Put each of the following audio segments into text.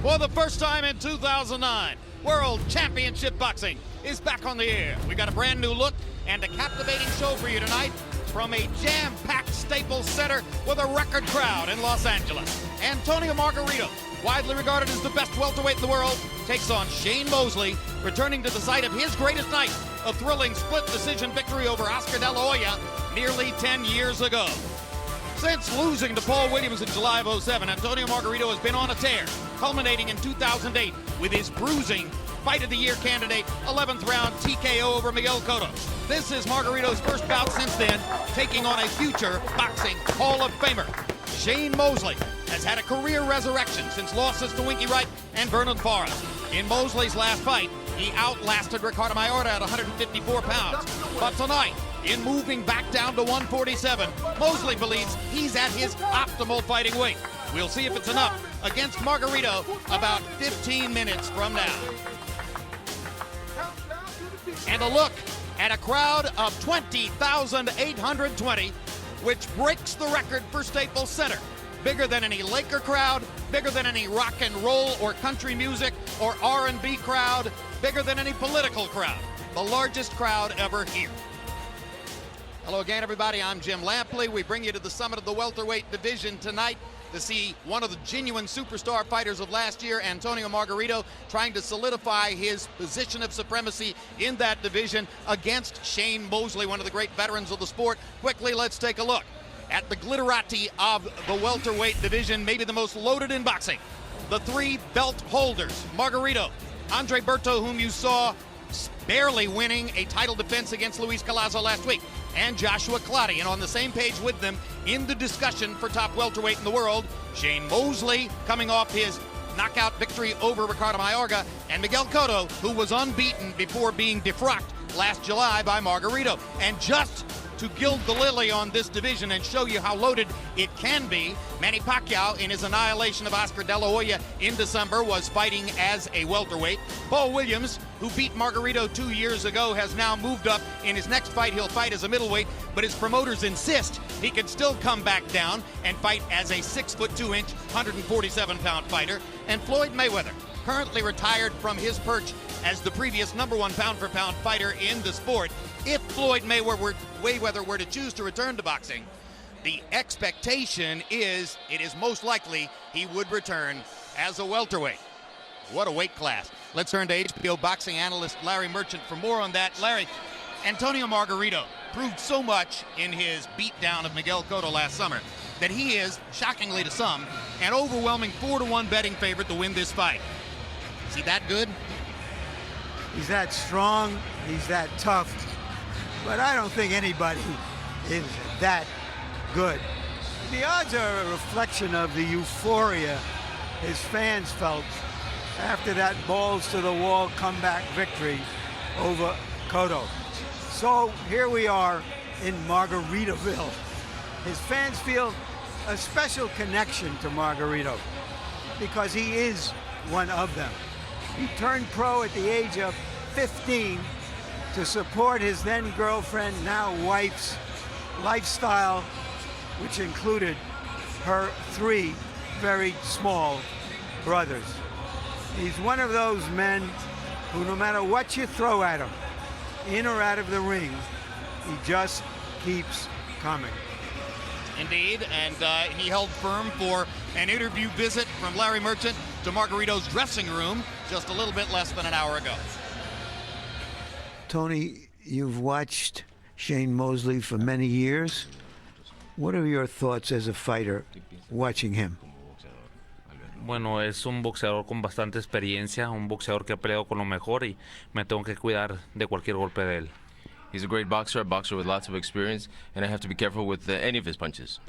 For the first time in 2009, World Championship Boxing is back on the air. We got a brand new look and a captivating show for you tonight from a jam-packed Staples Center with a record crowd in Los Angeles. Antonio Margarito, widely regarded as the best welterweight in the world, takes on Shane Mosley, returning to the site of his greatest night, a thrilling split decision victory over Oscar De La Hoya nearly 10 years ago. Since losing to Paul Williams in July of 2007, Antonio Margarito has been on a tear, culminating in 2008 with his bruising Fight of the Year candidate 11th round TKO over Miguel Cotto. This is Margarito's first bout since then, taking on a future boxing Hall of Famer. Shane Mosley has had a career resurrection since losses to Winky Wright and Vernon Forrest. In Mosley's last fight, he outlasted Ricardo Mayorga at 154 pounds. But tonight, in moving back down to 147, Mosley believes he's at his optimal fighting weight. We'll see if it's enough against Margarito about 15 minutes from now. And a look at a crowd of 20,820, which breaks the record for Staples Center. Bigger than any Laker crowd, bigger than any rock and roll or country music or R&B crowd, bigger than any political crowd. The largest crowd ever here. Hello again, everybody. I'm Jim Lampley. We bring you to the summit of the welterweight division tonight to see one of the genuine superstar fighters of last year, Antonio Margarito, trying to solidify his position of supremacy in that division against Shane Mosley, one of the great veterans of the sport. Quickly, let's take a look at the glitterati of the welterweight division, maybe the most loaded in boxing. The three belt holders, Margarito, Andre Berto, whom you saw barely winning a title defense against Luis Collazo last week, and Joshua Clottey. And on the same page with them in the discussion for top welterweight in the world, Shane Mosley, coming off his knockout victory over Ricardo Mayorga, and Miguel Cotto, who was unbeaten before being defrocked last July by Margarito. And just to gild the lily on this division and show you how loaded it can be, Manny Pacquiao, in his annihilation of Oscar De La Hoya in December, was fighting as a welterweight. Paul Williams, who beat Margarito 2 years ago, has now moved up. In his next fight, he'll fight as a middleweight, but his promoters insist he can still come back down and fight as a 6'2", 147-pound fighter. And Floyd Mayweather, currently retired from his perch as the previous #1 pound-for-pound fighter in the sport. If Floyd Mayweather were to choose to return to boxing, the expectation is it is most likely he would return as a welterweight. What a weight class. Let's turn to HBO boxing analyst Larry Merchant for more on that. Larry, Antonio Margarito proved so much in his beatdown of Miguel Cotto last summer that he is, shockingly to some, an overwhelming 4-1 betting favorite to win this fight. Is he that good? He's that strong, he's that tough, but I don't think anybody is that good. The odds are a reflection of the euphoria his fans felt after that balls-to-the-wall comeback victory over Cotto. So here we are in Margaritaville. His fans feel a special connection to Margarito because he is one of them. He turned pro at the age of 15 to support his then girlfriend, now wife's lifestyle, which included her 3 very small brothers. He's one of those men who, no matter what you throw at him, in or out of the ring, he just keeps coming. Indeed, and he held firm for an interview visit from Larry Merchant to Margarito's dressing room just a little bit less than an hour ago. Tony, you've watched Shane Mosley for many years. What are your thoughts as a fighter watching him? Bueno, es un boxeador con bastante experiencia, un boxeador que ha peleado con lo mejor y me tengo que cuidar de cualquier golpe de él. He's a great boxer, a boxer with lots of experience, and I have to be careful with any of his punches.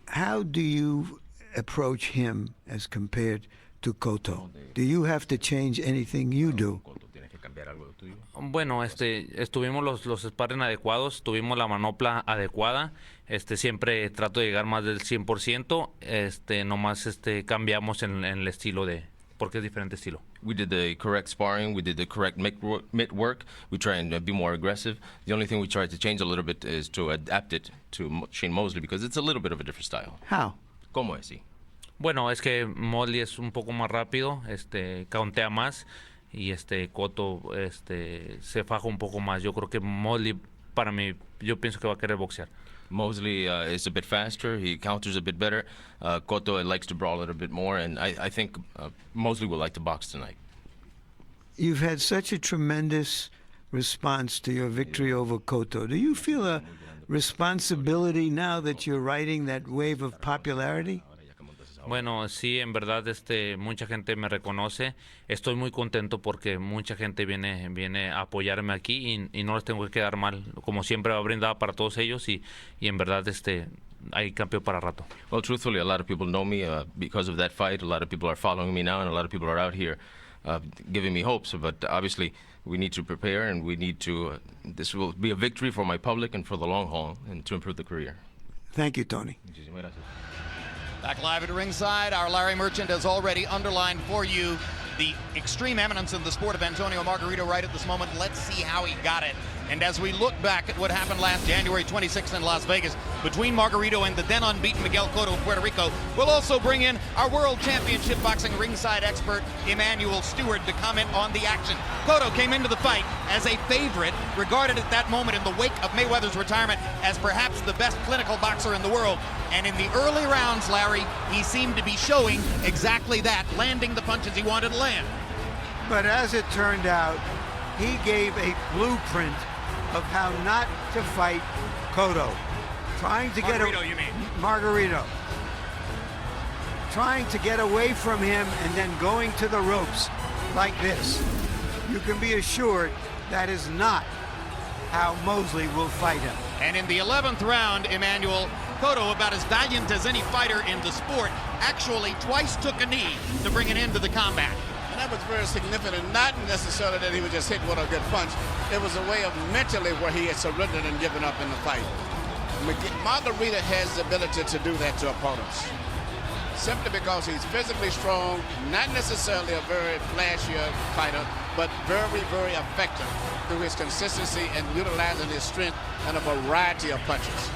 How do you approach him as compared to Cotto? Do you have to change anything you do? Bueno, estuvimos los sparring adecuados, tuvimos la manopla adecuada. Siempre trato de llegar más del 100%. Nomás cambiamos en el estilo porque es diferente estilo. We did the correct sparring, we did the correct mitt work. We try and be more aggressive. The only thing we tried to change a little bit is to adapt it to Shane Mosley because it's a little bit of a different style. How? ¿Cómo es? Bueno, es que Mosley es un poco más rápido, countea más y Cotto se faja un poco más. Yo creo que Mosley, para mí, yo pienso que va a querer boxear. Mosley is a bit faster. He counters a bit better. Cotto likes to brawl it a bit more, and I think Mosley will like to box tonight. You've had such a tremendous response to your victory over Cotto. Do you feel a responsibility now that you're riding that wave of popularity? Bueno, sí, en verdad, mucha gente me reconoce. Estoy muy contento porque mucha gente viene a apoyarme aquí y no les tengo que quedar mal. Como siempre, va brindada para todos ellos y en verdad, hay campeón para rato. Well, truthfully, a lot of people know me because of that fight. A lot of people are following me now, and a lot of people are out here giving me hopes. But obviously, we need to prepare, and we need to. This will be a victory for my public and for the long haul, and to improve the career. Thank you, Tony. Muchísimas gracias. Back live at ringside, our Larry Merchant has already underlined for you the extreme eminence in the sport of Antonio Margarito right at this moment. Let's see how he got it. And as we look back at what happened last January 26th in Las Vegas between Margarito and the then unbeaten Miguel Cotto of Puerto Rico, we'll also bring in our World Championship boxing ringside expert, Emmanuel Stewart, to comment on the action. Cotto came into the fight as a favorite, regarded at that moment in the wake of Mayweather's retirement as perhaps the best clinical boxer in the world. And in the early rounds, Larry, he seemed to be showing exactly that, landing the punches he wanted to land. But as it turned out, he gave a blueprint of how not to fight Cotto. Trying to Margarito, you mean? Margarito. Trying to get away from him and then going to the ropes like this. You can be assured that is not how Mosley will fight him. And in the 11th round, Emmanuel, Cotto, about as valiant as any fighter in the sport, actually twice took a knee to bring an end to the combat. And that was very significant, not necessarily that he was just hit with a good punch. It was a way of mentally where he had surrendered and given up in the fight. Margarito has the ability to do that to opponents. Simply because he's physically strong, not necessarily a very flashy fighter, but very, very effective through his consistency and utilizing his strength and a variety of punches.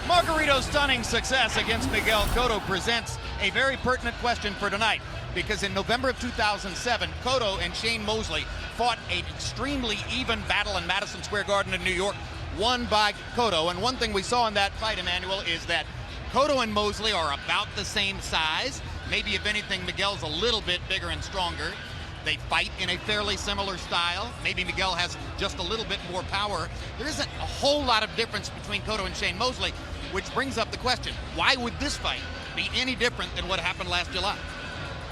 Margarito's stunning success against Miguel Cotto presents a very pertinent question for tonight, because in November of 2007, Cotto and Shane Mosley fought an extremely even battle in Madison Square Garden in New York, won by Cotto. And one thing we saw in that fight, Emmanuel, is that Cotto and Mosley are about the same size. Maybe, if anything, Miguel's a little bit bigger and stronger. They fight in a fairly similar style. Maybe Miguel has just a little bit more power. There isn't a whole lot of difference between Cotto and Shane Mosley, which brings up the question, why would this fight be any different than what happened last July?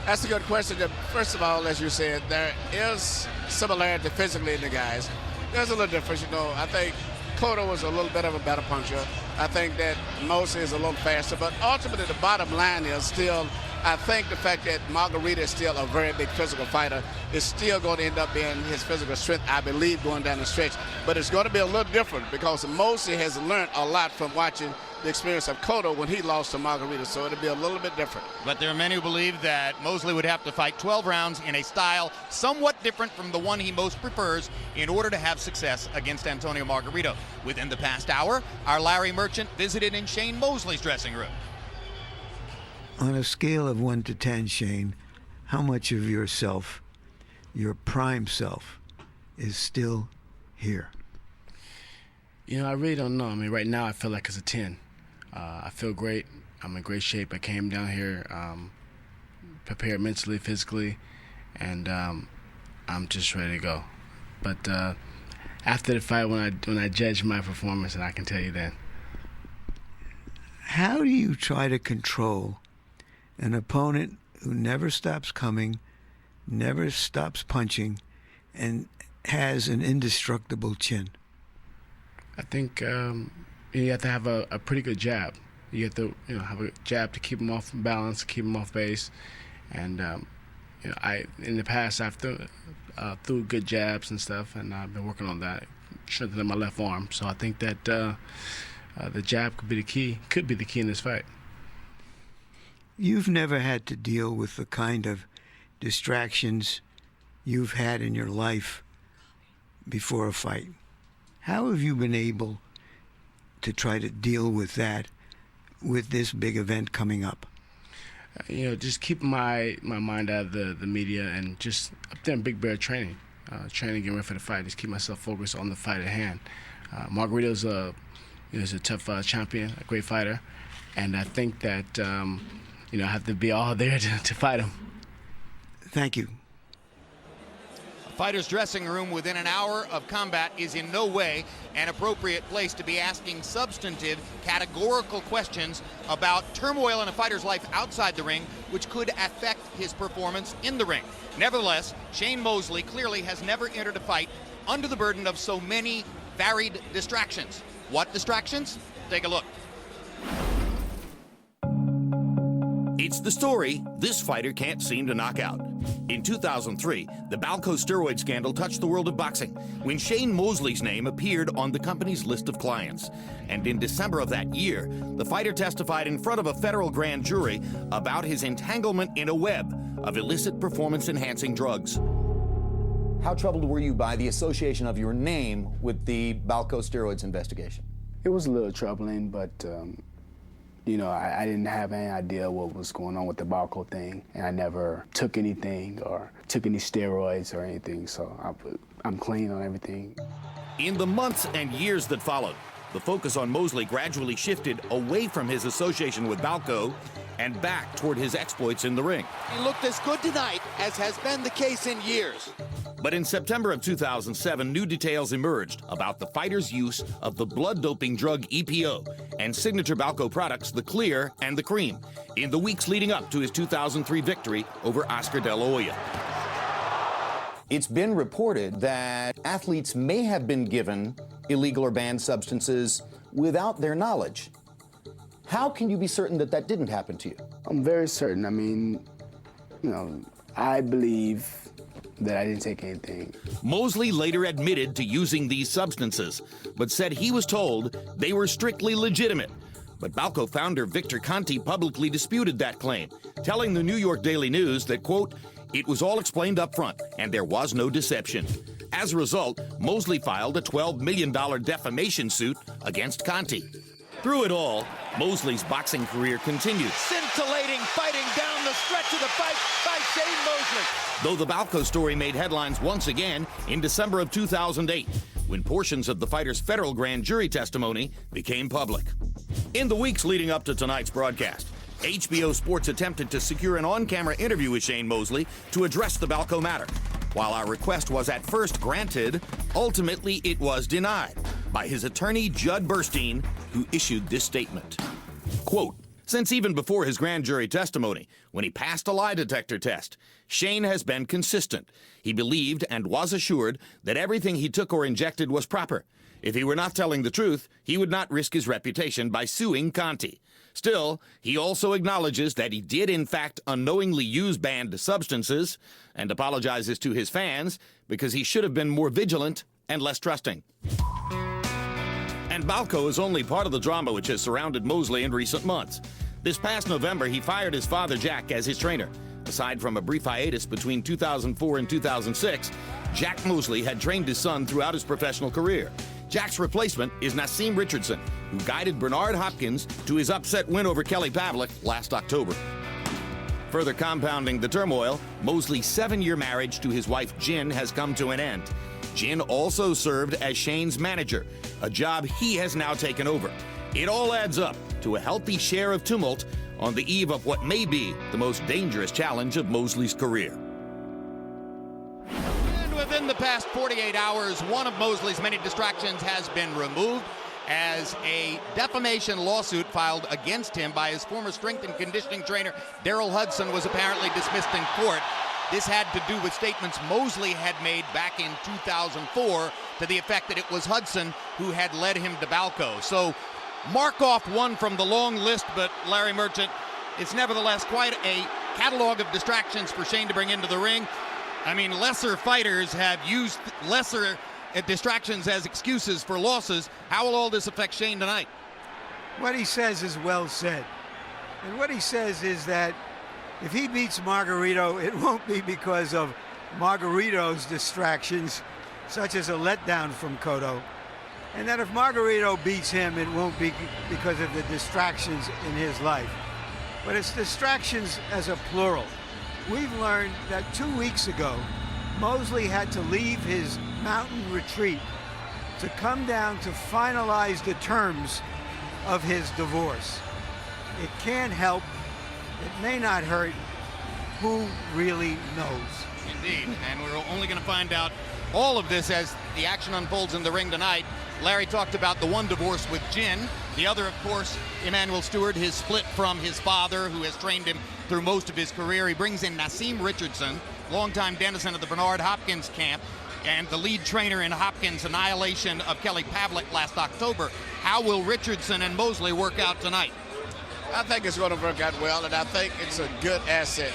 That's a good question. First of all, as you said, there is similarity physically in the guys. There's a little difference, I think Cotto was a little bit of a better puncher. I think that Mosley is a little faster, but ultimately the bottom line is still, I think the fact that Margarito is still a very big physical fighter is still going to end up being his physical strength, I believe, going down the stretch. But it's going to be a little different because Mosley has learned a lot from watching the experience of Cotto when he lost to Margarito, so it'll be a little bit different. But there are many who believe that Mosley would have to fight 12 rounds in a style somewhat different from the one he most prefers in order to have success against Antonio Margarito. Within the past hour, our Larry Merchant visited in Shane Mosley's dressing room. On a scale of 1 to 10, Shane, how much of yourself, your prime self, is still here? I really don't know. I mean, right now I feel like it's a 10. I feel great. I'm in great shape. I came down here prepared mentally, physically, and I'm just ready to go. But after the fight, when I judge my performance, and I can tell you then. How do you try to control an opponent who never stops coming, never stops punching, and has an indestructible chin? I think you have to have a pretty good jab. You have to have a jab to keep him off balance, keep him off base. And I in the past I've threw good jabs and stuff, and I've been working on that, strengthening my left arm. So I think that the jab could be the key in this fight. You've never had to deal with the kind of distractions you've had in your life before a fight. How have you been able to try to deal with that with this big event coming up? just keeping my mind out of the media and just up there in Big Bear training, getting ready for the fight. Just keep myself focused on the fight at hand. Margarito's is a tough champion, a great fighter, and I think that I have to be all there to fight him. Thank you. A fighter's dressing room within an hour of combat is in no way an appropriate place to be asking substantive, categorical questions about turmoil in a fighter's life outside the ring, which could affect his performance in the ring. Nevertheless, Shane Mosley clearly has never entered a fight under the burden of so many varied distractions. What distractions? Take a look. It's the story this fighter can't seem to knock out. In 2003, the Balco steroid scandal touched the world of boxing when Shane Mosley's name appeared on the company's list of clients. And in December of that year, the fighter testified in front of a federal grand jury about his entanglement in a web of illicit performance-enhancing drugs. How troubled were you by the association of your name with the Balco steroids investigation? It was a little troubling, but I didn't have any idea what was going on with the Balco thing, and I never took anything or took any steroids or anything, so I'm clean on everything. In the months and years that followed, the focus on Mosley gradually shifted away from his association with Balco and back toward his exploits in the ring. He looked as good tonight as has been the case in years. But in September of 2007, new details emerged about the fighter's use of the blood doping drug EPO and signature Balco products, the Clear and the Cream, in the weeks leading up to his 2003 victory over Oscar De La Hoya. It's been reported that athletes may have been given illegal or banned substances without their knowledge. How can you be certain that that didn't happen to you? I'm very certain. I mean, I believe that I didn't take anything. Mosley later admitted to using these substances, but said he was told they were strictly legitimate. But Balco founder Victor Conti publicly disputed that claim, telling the New York Daily News that, quote, "It was all explained up front, and there was no deception." As a result, Mosley filed a $12 million defamation suit against Conti. Through it all, Mosley's boxing career continued. Scintillating fighting down the stretch of the fight by Shane Mosley. Though the Balco story made headlines once again in December of 2008, when portions of the fighter's federal grand jury testimony became public. In the weeks leading up to tonight's broadcast, HBO Sports attempted to secure an on-camera interview with Shane Mosley to address the Balco matter. While our request was at first granted, ultimately it was denied by his attorney, Judd Burstein, who issued this statement. Quote, "Since even before his grand jury testimony, when he passed a lie detector test, Shane has been consistent. He believed and was assured that everything he took or injected was proper. If he were not telling the truth, he would not risk his reputation by suing Conti. Still, he also acknowledges that he did in fact unknowingly use banned substances and apologizes to his fans because he should have been more vigilant and less trusting." And Balco is only part of the drama which has surrounded Mosley in recent months. This past November, he fired his father, Jack, as his trainer. Aside from a brief hiatus between 2004 and 2006, Jack Mosley had trained his son throughout his professional career. Jack's replacement is Nassim Richardson, who guided Bernard Hopkins to his upset win over Kelly Pavlik last October. Further compounding the turmoil, Mosley's 7-year marriage to his wife Jin has come to an end. Jin also served as Shane's manager, a job he has now taken over. It all adds up to a healthy share of tumult on the eve of what may be the most dangerous challenge of Mosley's career. And within the past 48 hours, one of Mosley's many distractions has been removed as a defamation lawsuit filed against him by his former strength and conditioning trainer, Daryl Hudson, was apparently dismissed in court. This had to do with statements Mosley had made back in 2004 to the effect that it was Hudson who had led him to Balco. So mark off one from the long list, but Larry Merchant, it's nevertheless quite a catalog of distractions for Shane to bring into the ring. I mean, lesser fighters have used lesser distractions as excuses for losses. How will all this affect Shane tonight? What he says is well said. And what he says is that if he beats Margarito, it won't be because of Margarito's distractions, such as a letdown from Cotto. And that if Margarito beats him, it won't be because of the distractions in his life. but it's distractions as a plural. We've learned that 2 weeks ago, Mosley had to leave his mountain retreat to come down to finalize the terms of his divorce. It can't help, it may not hurt. Who really knows? Indeed, and we're only going to find out all of this as the action unfolds in the ring tonight. Larry talked about the one divorce with Jin. The other, of course, Emmanuel Stewart, his split from his father, who has trained him through most of his career. He brings in Nassim Richardson, longtime denizen of the Bernard Hopkins camp, and the lead trainer in Hopkins' annihilation of Kelly Pavlik last October. How will Richardson and Mosley work out tonight? I think it's going to work out well, and I think it's a good asset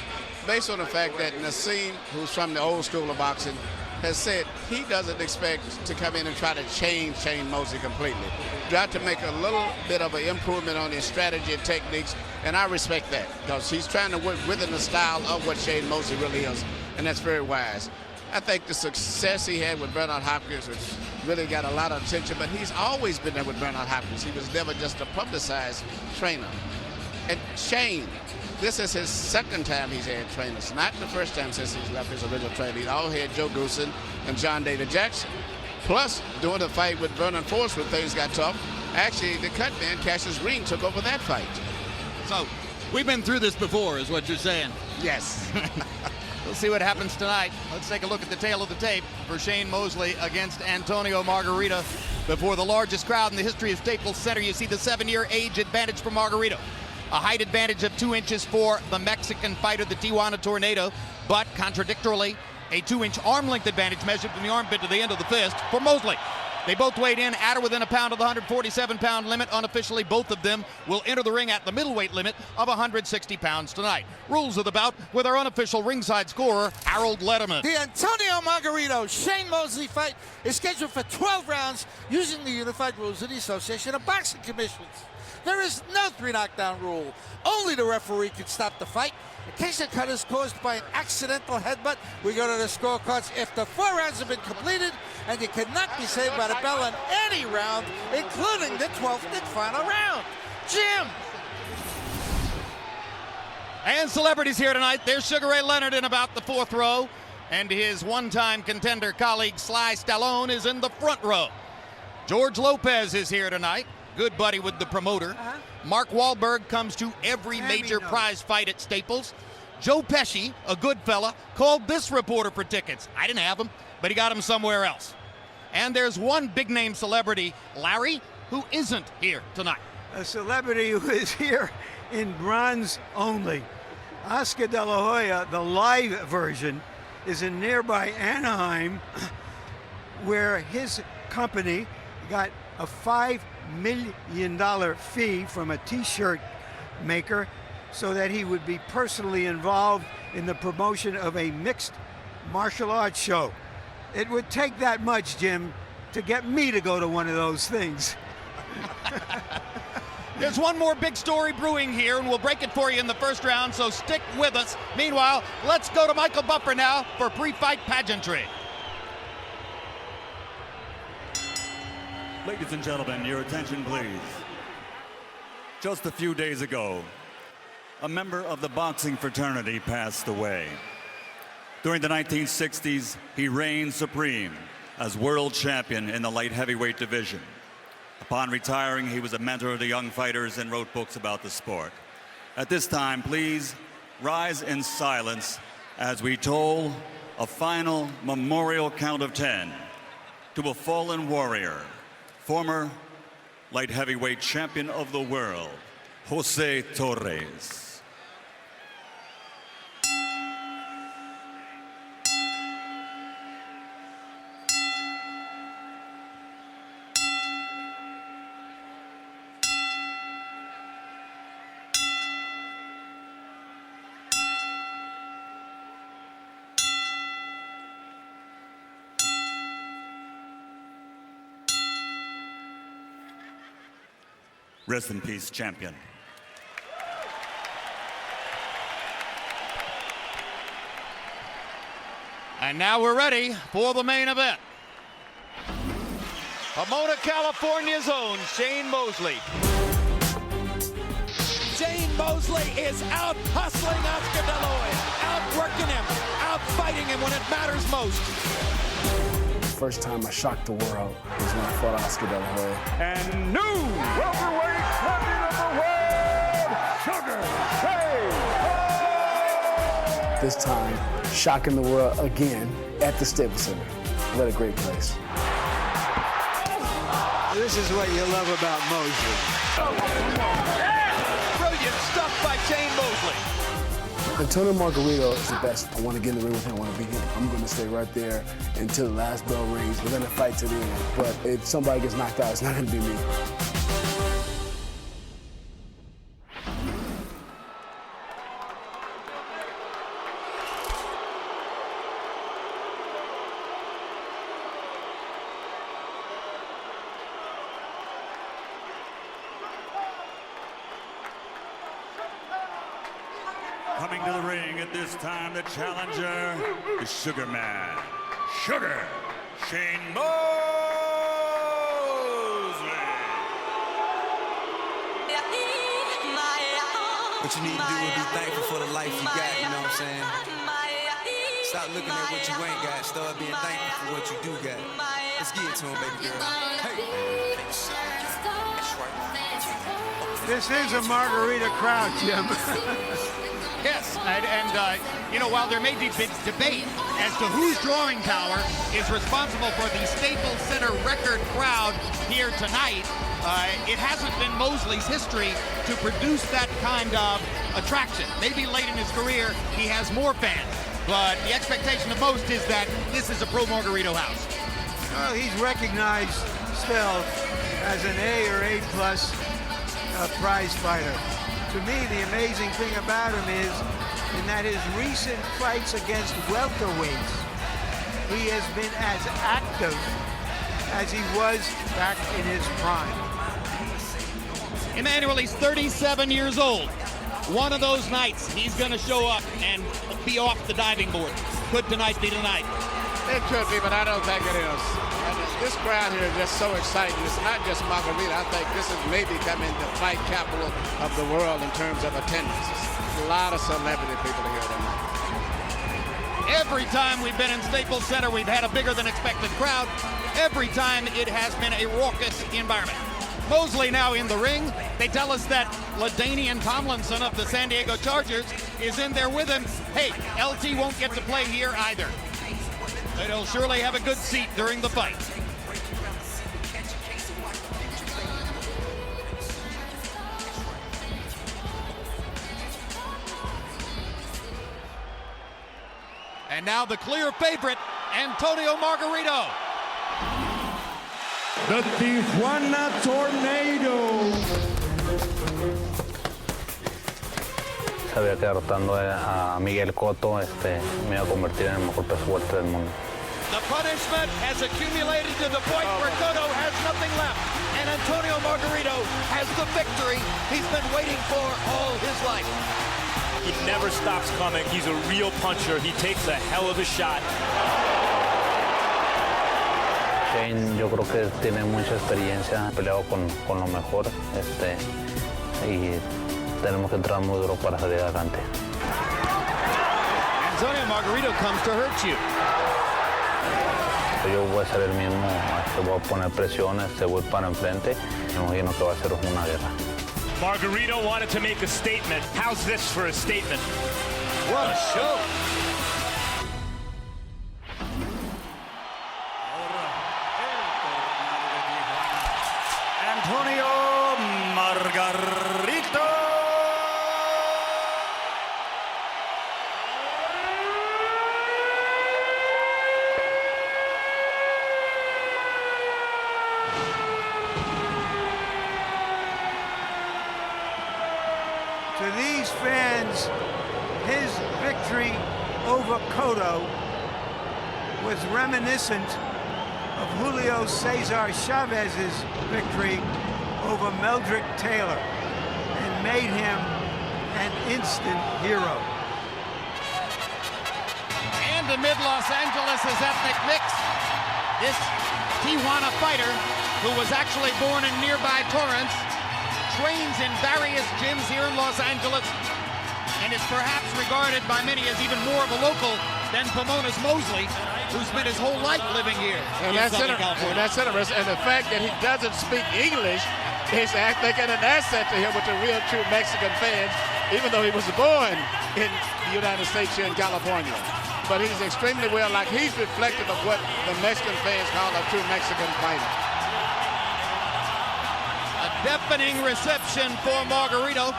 based on the fact that Nassim, who's from the old school of boxing, has said he doesn't expect to come in and try to change Shane Mosley completely. Got to make a little bit of an improvement on his strategy and techniques, and I respect that because he's trying to work within the style of what Shane Mosley really is, and that's very wise. I think the success he had with Bernard Hopkins has really got a lot of attention, but he's always been there with Bernard Hopkins. He was never just a publicized trainer. And Shane, this is his second time he's had trainers, not the first time since he's left his original trainer. He's all had Joe Goosen and John David Jackson. Plus, during the fight with Vernon Forrest when things got tough, actually the cut man, Cassius Green, took over that fight. So, we've been through this before, is what you're saying. Yes. We'll see what happens tonight. Let's take a look at the tail of the tape for Shane Mosley against Antonio Margarito. Before the largest crowd in the history of Staples Center, you see the 7-year age advantage for Margarito. A height advantage of 2 inches for the Mexican fighter, the Tijuana Tornado, but contradictorily, a 2-inch arm length advantage measured from the armpit to the end of the fist for Mosley. They both weighed in at or within a pound of the 147-pound limit. Unofficially, both of them will enter the ring at the middleweight limit of 160 pounds tonight. Rules of the bout with our unofficial ringside scorer, Harold Letterman. The Antonio Margarito Shane Mosley fight is scheduled for 12 rounds using the unified rules of the Association of Boxing Commissions. There is no 3 knockdown rule. Only the referee can stop the fight. In case the cut is caused by an accidental headbutt, we go to the scorecards after 4 rounds have been completed, and you cannot be saved by the bell in any round, including the 12th and final round. Jim! And celebrities here tonight. There's Sugar Ray Leonard in about the 4th row, and his one-time contender colleague Sly Stallone is in the front row. George Lopez is here tonight. Good buddy with the promoter. Mark Wahlberg comes to every major prize fight at Staples. Joe Pesci, a good fella, called this reporter for tickets. I didn't have them, but he got them somewhere else. And there's one big-name celebrity, Larry, who isn't here tonight. A celebrity who is here in bronze only. Oscar De La Hoya, the live version, is in nearby Anaheim, where his company got a $5 million fee from a t-shirt maker so that he would be personally involved in the promotion of a mixed martial arts show. It would take that much, Jim, to get me to go to one of those things. There's one more big story brewing here, and we'll break it for you in the first round, so stick with us. Meanwhile, let's go to Michael Buffer now for pre-fight pageantry. Ladies and gentlemen, your attention please. Just a few days ago, a member of the boxing fraternity passed away. During the 1960s, he reigned supreme as world champion in the light heavyweight division. Upon retiring, he was a mentor of the young fighters and wrote books about the sport. At this time, please rise in silence as we toll a final memorial count of 10 to a fallen warrior, former light heavyweight champion of the world, Jose Torres. Rest in peace, champion. And now we're ready for the main event. Pomona, California's own Shane Mosley. Shane Mosley is out hustling Oscar De La Hoya, outworking him, out fighting him when it matters most. The first time I shocked the world was when I fought Oscar De La Hoya. And new welterweight champion of the world, Sugar Shane. This time, shocking the world again at the Staples Center. What a great place. This is what you love about Mosley. Brilliant stuff by Shane Mosley. Antonio Margarito is the best. I want to get in the ring with him. I want to beat him. I'm going to stay right there until the last bell rings. We're going to fight to the end. But if somebody gets knocked out, it's not going to be me. Coming to the ring at this time, the challenger, the Sugar Man, Sugar Shane Mosley. What you need to do is be thankful for the life you got, you know what I'm saying? Stop looking at what you ain't got, start being thankful for what you do got. Let's get it to him, baby girl. Hey. This is a Margarito crowd, Jim. Yes, and you know, while there may be debate as to whose drawing power is responsible for the Staples Center record crowd here tonight, it hasn't been Mosley's history to produce that kind of attraction. Maybe late in his career, he has more fans, but the expectation of most is that this is a pro Margarito house. Well, he's recognized still as an A or A+ prize fighter. To me, the amazing thing about him is in that his recent fights against welterweights, he has been as active as he was back in his prime. Emmanuel, he's 37 years old. One of those nights, he's going to show up and be off the diving board. Could tonight be tonight? It could be, but I don't think it is. This crowd here is just so exciting. It's not just Margarito. I think this is maybe becoming the fight capital of the world in terms of attendance. There's a lot of celebrity people here tonight. Every time we've been in Staples Center, we've had a bigger than expected crowd. Every time it has been a raucous environment. Mosley now in the ring. They tell us that LaDainian Tomlinson of the San Diego Chargers is in there with him. Hey, LT won't get to play here either. But he'll surely have a good seat during the fight. And now the clear favorite, Antonio Margarito. The Tijuana Tornado. Sabía que derrotando a Miguel Cotto me iba a convertir en el mejor peso welter del mundo. The punishment has accumulated to the point where Cotto has nothing left. And Antonio Margarito has the victory he's been waiting for all his life. He never stops coming. He's a real puncher. He takes a hell of a shot. Shane, yo creo que tiene mucha experiencia, peleado con lo mejor, y tenemos que entrar muy duro para salir adelante. Antonio Margarito comes to hurt you. Yo voy a ser el mismo, voy a poner presión, voy para enfrente, me imagino que va a ser una guerra. Margarito wanted to make a statement. How's this for a statement? What a show. Antonio Margarito. To these fans, his victory over Cotto was reminiscent of Julio Cesar Chavez's victory over Meldrick Taylor and made him an instant hero. And amid Los Angeles' ethnic mix, this Tijuana fighter, who was actually born in nearby Torrance, trains in various gyms here in Los Angeles and is perhaps regarded by many as even more of a local than Pomona's Mosley, who spent his whole life living here in Southern California. That's interesting. And the fact that he doesn't speak English is, I think, an asset to him with the real true Mexican fans, even though he was born in the United States here in California. But he's extremely well, like he's reflective of what the Mexican fans call a true Mexican fighter. A deafening reception for Margarito.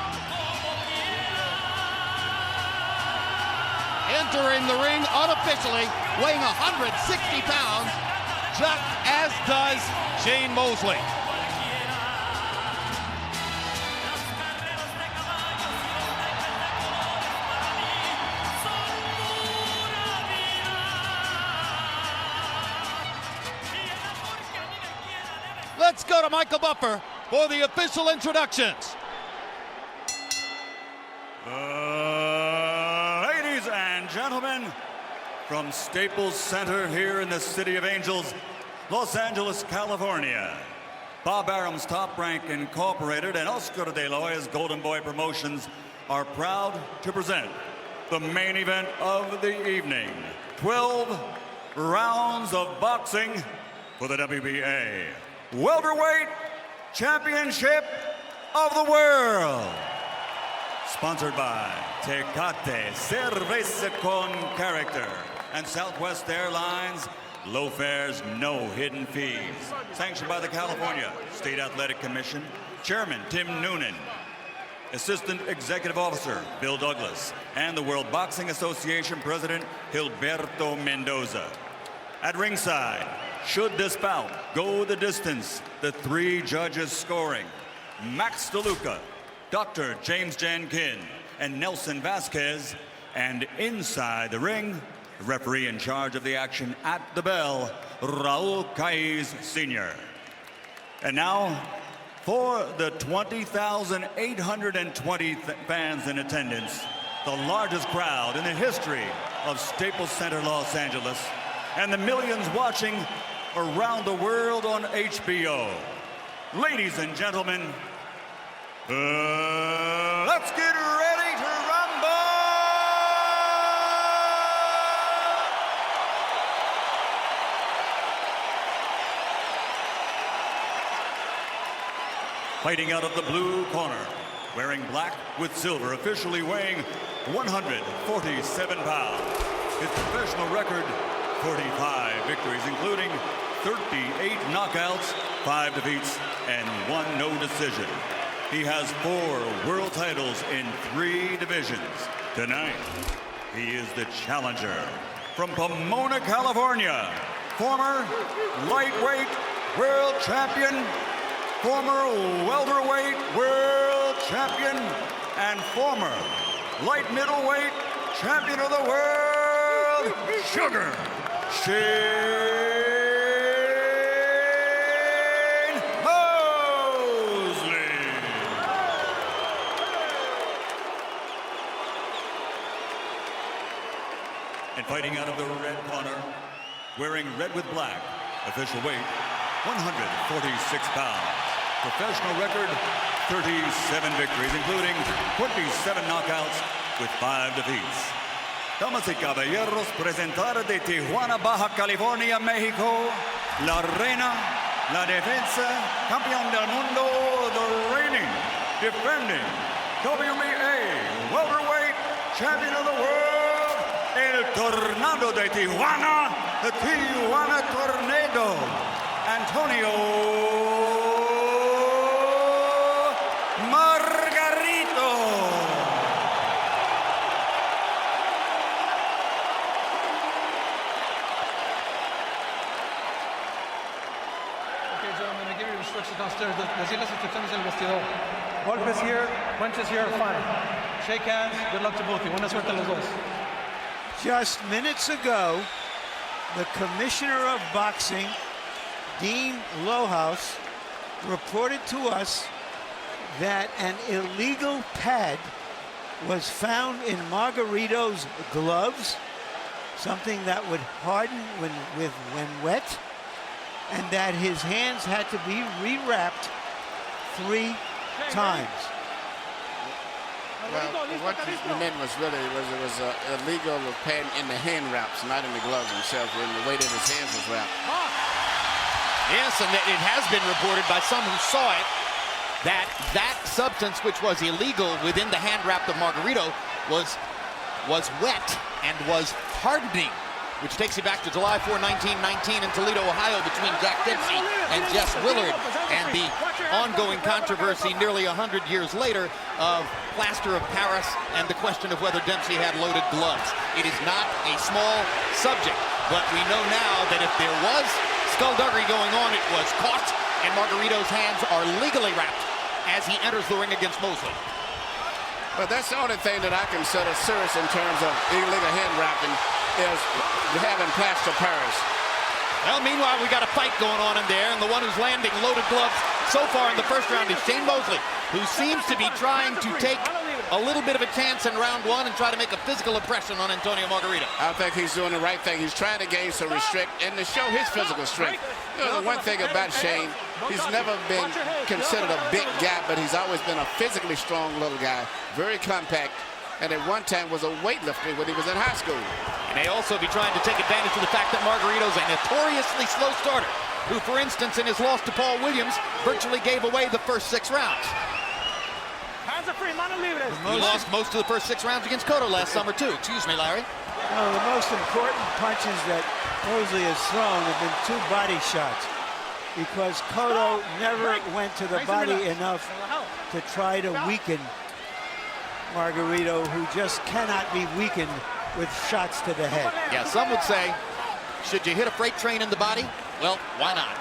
Entering the ring unofficially, weighing 160 pounds, just as does Shane Mosley. Let's go to Michael Buffer for the official introductions. Ladies and gentlemen, from Staples Center here in the City of Angels, Los Angeles, California, Bob Arum's Top Rank Incorporated and Oscar De La Hoya's Golden Boy Promotions are proud to present the main event of the evening. 12 rounds of boxing for the WBA Welterweight Championship of the World. Sponsored by Tecate, Cerveza con Character, and Southwest Airlines, low fares, no hidden fees. Sanctioned by the California State Athletic Commission, Chairman Tim Noonan, Assistant Executive Officer Bill Douglas, and the World Boxing Association President Gilberto Mendoza. At ringside, should this bout go the distance, the three judges scoring: Max DeLuca, Dr. James Jankin, and Nelson Vasquez. And inside the ring, the referee in charge of the action at the bell, Raul Caiz Sr. And now, for the 20,820 fans in attendance, the largest crowd in the history of Staples Center, Los Angeles, and the millions watching around the world on HBO. Ladies and gentlemen, let's get ready to rumble! Fighting out of the blue corner, wearing black with silver, officially weighing 147 pounds. His professional record, 45 victories, including 38 knockouts, 5 defeats, and 1 no decision. He has 4 world titles in 3 divisions. Tonight, he is the challenger from Pomona, California, former lightweight world champion, former welterweight world champion, and former light middleweight champion of the world, Sugar Shane Mosley. And fighting out of the red corner, wearing red with black, official weight 146 pounds. Professional record, 37 victories, including 27 knockouts with 5 defeats. Damas y caballeros, presentar de Tijuana, Baja California, México, la reina, la defensa, campeón del mundo, the reigning, defending WBA welterweight champion of the world, el Tornado de Tijuana, the Tijuana Tornado, Antonio Margarito. Okay, gentlemen, I give you instructions downstairs. Decir las instrucciones del vestidor. Golpes here, punches here, fine. Shake hands. Good luck to both of you. Buena suerte a los dos. Just minutes ago, the commissioner of boxing, Dean Lohaus, reported to us that an illegal pad was found in Margarito's gloves, something that would harden when wet, and that his hands had to be rewrapped 3 times. Well, what you meant was really it was illegal of padding in the hand wraps, not in the gloves themselves, in the way that his hands was wrapped. Yes, and it has been reported by some who saw it that that substance, which was illegal within the hand wrap of Margarito, was wet and was hardening, which takes you back to July 4, 1919 in Toledo, Ohio, between Jack Dempsey and Jess Willard, and the ongoing controversy nearly 100 years later of plaster of Paris and the question of whether Dempsey had loaded gloves. It is not a small subject, but we know now that if there was skullduggery going on, it was caught, and Margarito's hands are legally wrapped as he enters the ring against Mosley. But that's the only thing that I consider serious in terms of illegal hand wrapping is having plaster Paris. Well, meanwhile, we got a fight going on in there, and the one who's landing loaded gloves so far in the first round is Shane Mosley, who seems to be trying to take a little bit of a chance in round one and try to make a physical impression on Antonio Margarito. I think he's doing the right thing. He's trying to gain some restrict and to show his physical strength. You know, the one thing about Shane, he's never been considered a big guy, but he's always been a physically strong little guy, very compact, and at one time was a weightlifter when he was in high school. He may also be trying to take advantage of the fact that Margarito's a notoriously slow starter, who, for instance, in his loss to Paul Williams, virtually gave away the first 6 rounds. He lost most of the first 6 rounds against Cotto last summer, too. Excuse me, Larry. Well, the most important punches that Mosley has thrown have been 2 body shots, because Cotto never went to the body enough to try to weaken Margarito, who just cannot be weakened with shots to the head. Yeah, some would say, should you hit a freight train in the body? Well, why not?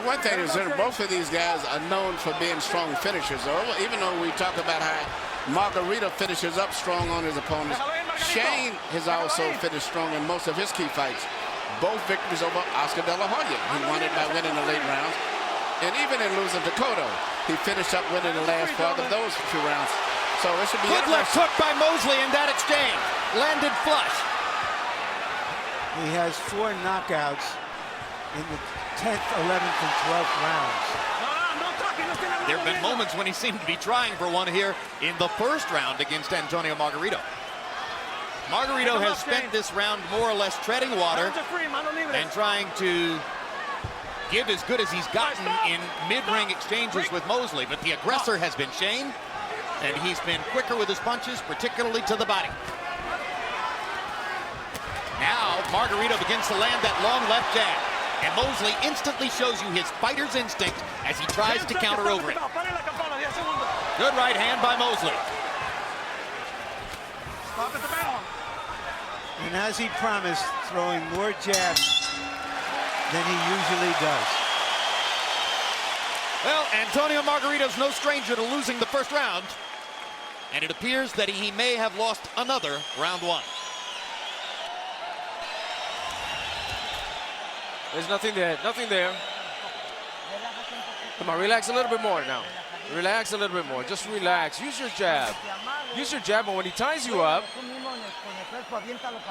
One thing is that both of these guys are known for being strong finishers. Even though we talk about how Margarito finishes up strong on his opponents, Shane has also finished strong in most of his key fights. Both victories over Oscar De La Hoya. He won it by winning the late rounds. And even in losing to Cotto, he finished up winning the last part of those 2 rounds. So it should be good left hook by Mosley in that exchange. Landed flush. He has 4 knockouts in the 10th, 11th, and 12th rounds. There have been moments when he seemed to be trying for one here in the first round against Antonio Margarito. Margarito has spent this round more or less treading water and trying to give as good as he's gotten in mid-ring exchanges with Mosley, but the aggressor has been Shane, and he's been quicker with his punches, particularly to the body. Now, Margarito begins to land that long left jab, and Mosley instantly shows you his fighter's instinct as he tries to counter over it. Good right hand by Mosley. And as he promised, throwing more jabs than he usually does. Well, Antonio Margarito's no stranger to losing the first round, and it appears that he may have lost another round 1. There's nothing there, nothing there. Come on, relax a little bit more now. Relax a little bit more, just relax. Use your jab. Use your jab, and when he ties you up,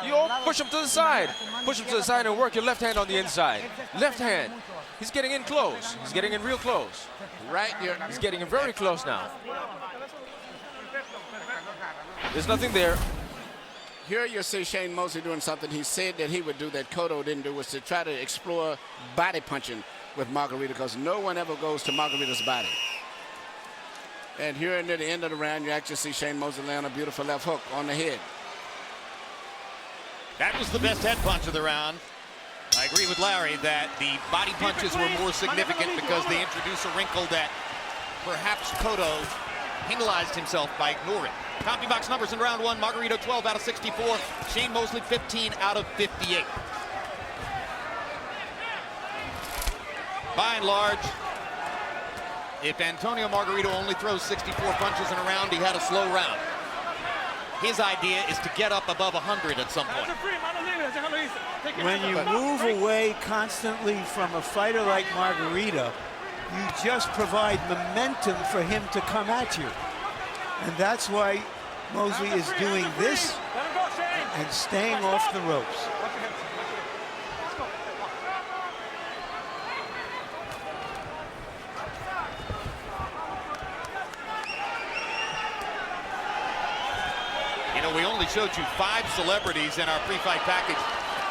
you push him to the side. Push him to the side and work your left hand on the inside. Left hand. He's getting in close. He's getting in real close. Right here. He's getting in very close now. There's nothing there. Here you see Shane Mosley doing something he said that he would do that Cotto didn't do, was to try to explore body punching with Margarito, because no one ever goes to Margarito's body. And here near the end of the round, you actually see Shane Mosley land a beautiful left hook on the head. That was the best head punch of the round. I agree with Larry that the body punches were more significant because they introduce a wrinkle that perhaps Cotto penalized himself by ignoring. CompuBox numbers in round 1, Margarito 12 out of 64, Shane Mosley 15 out of 58. By and large, if Antonio Margarito only throws 64 punches in a round, he had a slow round. His idea is to get up above 100 at some point. When you move away constantly from a fighter like Margarito, you just provide momentum for him to come at you. And that's why Mosley is doing this and staying off the ropes. know, we only showed you 5 celebrities in our pre-fight package,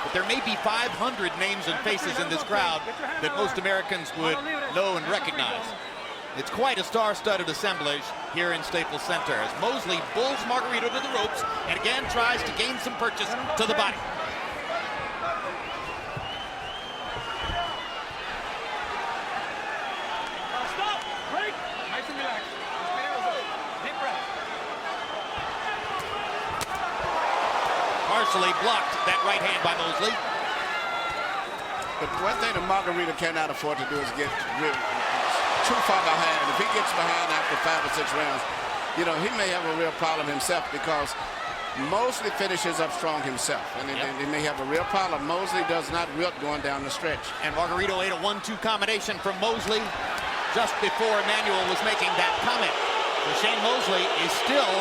but there may be 500 names and faces in this crowd that most Americans would know and recognize. It's quite a star-studded assemblage here in Staples Center as Mosley bulls Margarito to the ropes and again tries to gain some purchase to the body. Stop! Break! Nice and relaxed. Deep breath. Partially blocked that right hand by Mosley. But one thing that Margarito cannot afford to do is get too far behind. If he gets behind after 5 or 6 rounds, you know, he may have a real problem himself because Mosley finishes up strong himself. And he may have a real problem. Mosley does not wilt going down the stretch. And Margarito ate a 1-2 combination from Mosley just before Emmanuel was making that comment. So Shane Mosley is still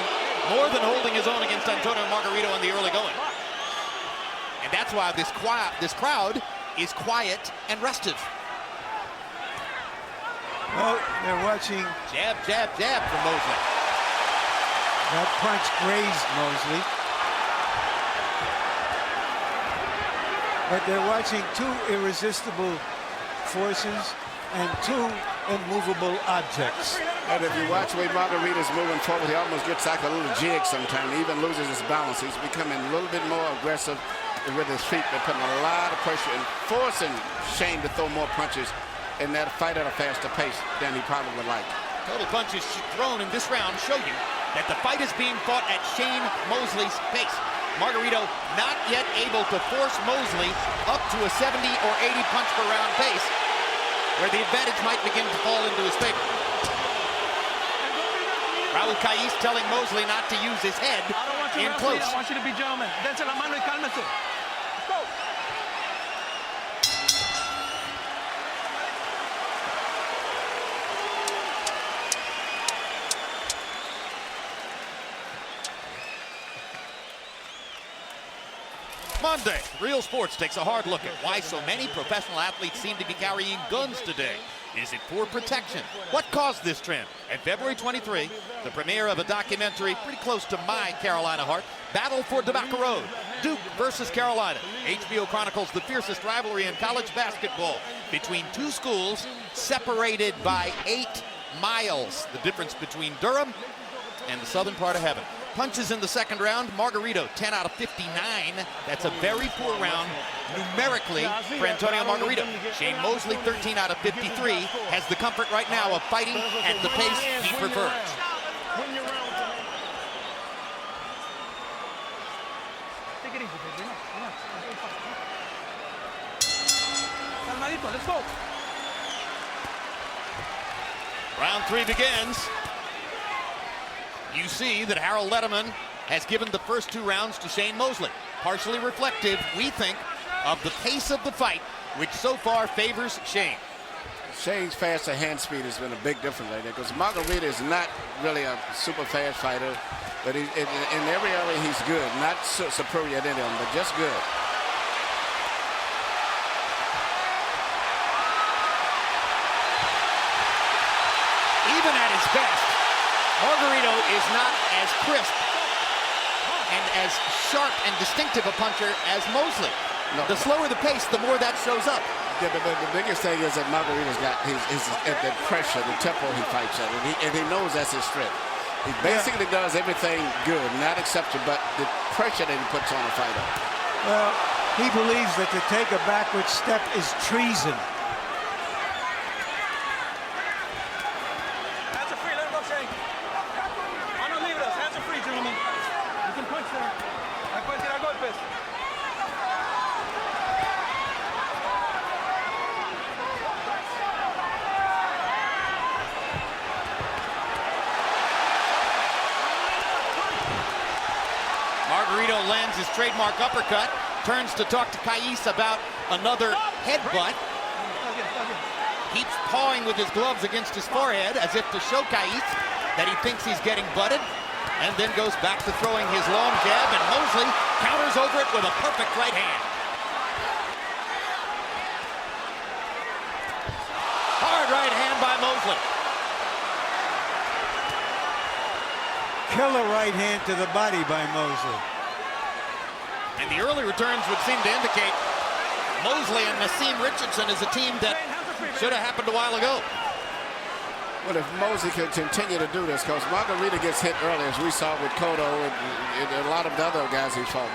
more than holding his own against Antonio Margarito in the early going. And that's why this crowd is quiet and restive. Well, they're watching. Jab, jab, jab from Mosley. That punch grazed Mosley. But they're watching 2 irresistible forces and 2 immovable objects. And if you watch the way Margarito's moving forward, he almost gets like a little jig sometimes. He even loses his balance. He's becoming a little bit more aggressive with his feet. They're putting a lot of pressure and forcing Shane to throw more punches in that fight at a faster pace than he probably would like. Total punches thrown in this round show you that the fight is being fought at Shane Mosley's pace. Margarito not yet able to force Mosley up to a 70 or 80 punch per round pace, where the advantage might begin to fall into his favor. Raul Caiz telling Mosley not to use his head in close. I want you to be gentlemen. Dense la mano y cálmese. Go! Monday, Real Sports takes a hard look at why so many professional athletes seem to be carrying guns today. Is it poor protection? What caused this trend? And February 23, the premiere of a documentary pretty close to my Carolina heart, Battle for Tobacco Road, Duke versus Carolina. HBO chronicles the fiercest rivalry in college basketball between 2 schools separated by 8 miles. The difference between Durham and the southern part of heaven. Punches in the second round. Margarito, 10 out of 59. That's a very poor round numerically for Antonio Margarito. Shane Mosley, 13 out of 53, has the comfort right now of fighting at the pace he prefers. Take it easy, baby. Relax. Calmadito, let's go. Round 3 begins. You see that Harold Letterman has given the first 2 rounds to Shane Mosley. Partially reflective, we think, of the pace of the fight, which so far favors Shane. Shane's faster hand speed has been a big difference lately because Margarito is not really a super fast fighter, but in every area he's good. Not superior to them, but just good. Even at his best, Margarito is not as crisp and as sharp and distinctive a puncher as Mosley. No. The slower the pace, the more that shows up. Yeah, but the biggest thing is that Margarito's got his the pressure, the tempo he fights at, and he knows that's his strength. He basically does everything good, not exception, but the pressure that he puts on the fighter. Well, he believes that to take a backward step is treason. Hands are free, let him go, Shane. Manos libres, hands are free, gentlemen. You can punch there. Ahí pueden tirar golpes. Margarito lands his trademark uppercut, turns to talk to Caiz about another headbutt. Keeps pawing with his gloves against his forehead as if to show Caiz that he thinks he's getting butted, and then goes back to throwing his long jab, and Mosley counters over it with a perfect right hand. Hard right hand by Mosley. killer right hand to the body by Mosley. And the early returns would seem to indicate Mosley and Nassim Richardson is a team that should have happened a while ago. Well, if Mosley can continue to do this, because Margarito gets hit early, as we saw with Cotto and a lot of the other guys he fought.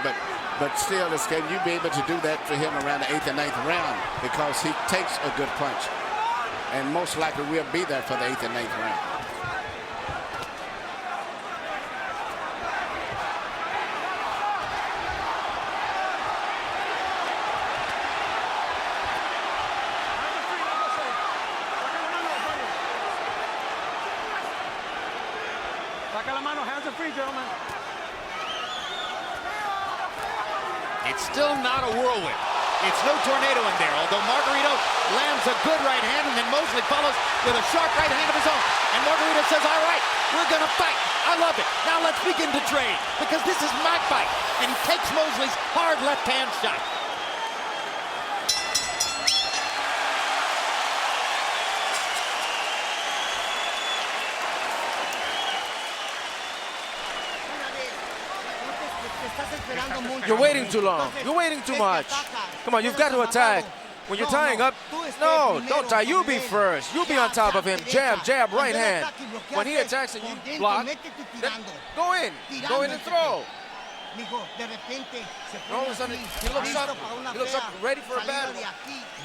But still, can you be able to do that for him around the 8th and 9th round? Because he takes a good punch. And most likely we'll be there for the 8th and 9th round. Hands are free, gentlemen. It's still not a whirlwind. It's no tornado in there, although Margarito lands a good right hand, and then Mosley follows with a sharp right hand of his own. And Margarito says, all right, we're going to fight. I love it. Now let's begin to trade, because this is my fight. And he takes Mosley's hard left hand shot. You're waiting too long. You're waiting too much. Come on, you've got to attack. When you're tying up, no, don't tie. You be first. You be on top of him. Jab, jab, right hand. When he attacks and you block, then go in. Go in and throw. All of a sudden, he looks up. He looks up, ready for a battle.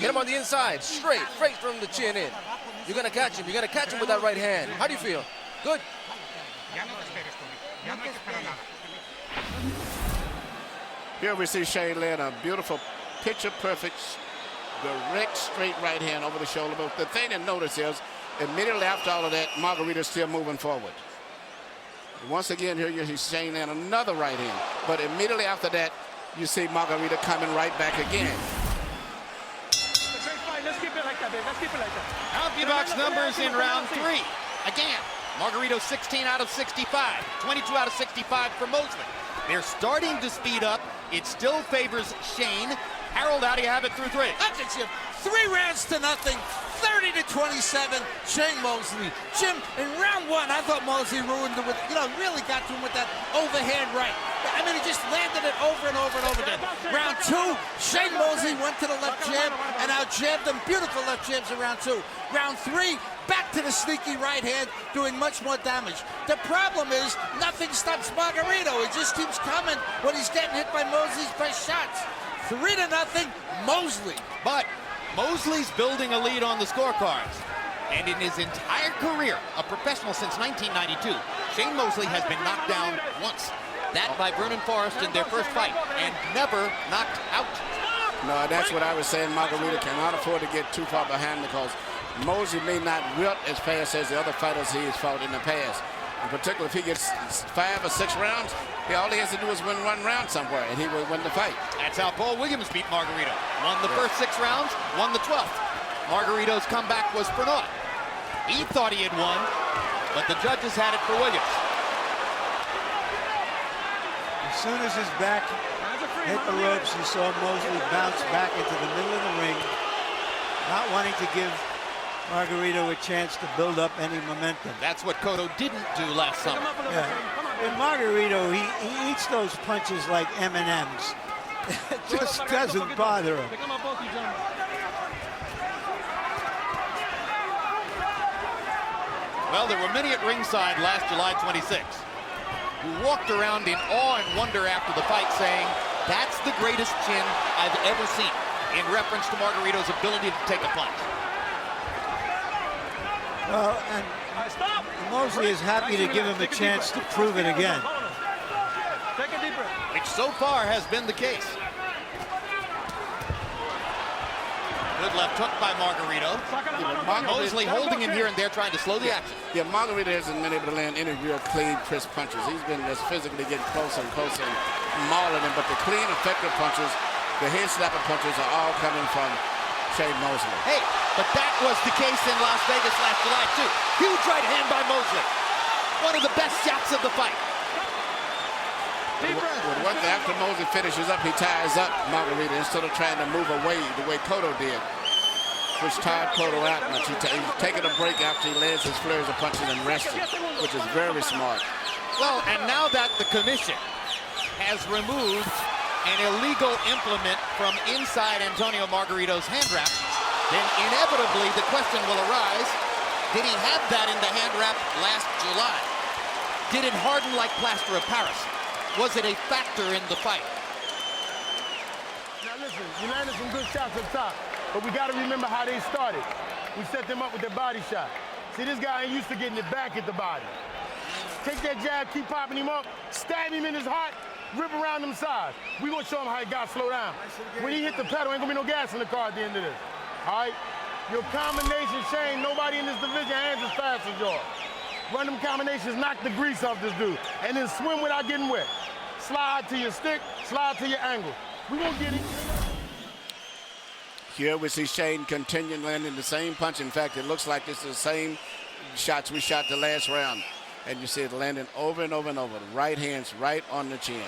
Get him on the inside, straight from the chin in. You're going to catch him. You're going to catch him with that right hand. How do you feel? Good. Here we see Shane land a beautiful, picture-perfect, direct, straight right hand over the shoulder. But the thing to notice is, immediately after all of that, Margarito's still moving forward. Once again, here you see Shane land another right hand. But immediately after that, you see Margarito coming right back again. Let's keep it like that, babe. Let's keep it like that. CompuBox numbers in round 3. Again, Margarito 16 out of 65. 22 out of 65 for Mosley. They're starting to speed up. It still favors Shane. Harold, how do you have it through 3? 3 rounds to nothing. 30-27, Shane Mosley. Jim, in round 1, I thought Mosley ruined it with, really got to him with that overhand right. I mean, he just landed it over and over and over again. Round 2, Shane Mosley went to the left jab and out-jabbed him. Beautiful left jabs in round 2. Round 3, back to the sneaky right hand, doing much more damage. The problem is, nothing stops Margarito. He just keeps coming when he's getting hit by Mosley's best shots. 3-0, Mosley. But Mosley's building a lead on the scorecards. And in his entire career, a professional since 1992, Shane Mosley has been knocked down once. That by Vernon Forrest in their first fight, and never knocked out. No, that's what I was saying. Margarito cannot afford to get too far behind, because Mosley may not wilt as fast as the other fighters he has fought in the past. In particular, if he gets 5 or 6 rounds, all he has to do is win 1 round somewhere, and he will win the fight. That's how Paul Williams beat Margarito. Won the first 6 rounds, won the 12th. Margarito's comeback was for naught. He thought he had won, but the judges had it for Williams. As soon as his back hit the ropes, you saw Mosley bounce back into the middle of the ring, not wanting to give Margarito a chance to build up any momentum. That's what Cotto didn't do last summer. Yeah. And Margarito, he eats those punches like M&Ms. It just doesn't bother him. Well, there were many at ringside last July 26th who walked around in awe and wonder after the fight, saying, that's the greatest chin I've ever seen, in reference to Margarito's ability to take a punch. Well, and Mosley is happy to give him a chance to prove it again. Which so far has been the case. Good left hook by Margarito. Mosley holding him here and there, trying to slow the action. Yeah, Margarito hasn't been able to land any real clean, crisp punches. He's been just physically getting closer and closer and mauling him. But the clean, effective punches, the head slapper punches are all coming from Shane Mosley. Hey, but that was the case in Las Vegas last July, too. Huge right hand by Mosley. One of the best shots of the fight. After Mosley finishes up, he ties up Margarito instead of trying to move away the way Cotto did, which tired Cotto out much. He's taking a break after he lands his flurries of punches and resting, which is very smart. Well, and now that the commission has removed an illegal implement from inside Antonio Margarito's hand wrap, then inevitably the question will arise, did he have that in the hand wrap last July? Did it harden like plaster of Paris? Was it a factor in the fight? Now listen, you landed some good shots up top, but we got to remember how they started. We set them up with their body shot. See, this guy ain't used to getting it back at the body. Take that jab, keep popping him up, stab him in his heart, rip around them sides. We gonna show him how he got to slow down. When he hit the pedal, ain't gonna be no gas in the car at the end of this. All right? Your combination, Shane, nobody in this division hands as fast as yours. Run them combinations, knock the grease off this dude, and then swim without getting wet. Slide to your stick, slide to your angle. We gonna get it. Here we see Shane continuing landing the same punch. In fact, it looks like it's the same shots we shot the last round. And you see it landing over and over and over. The right hand's right on the chin.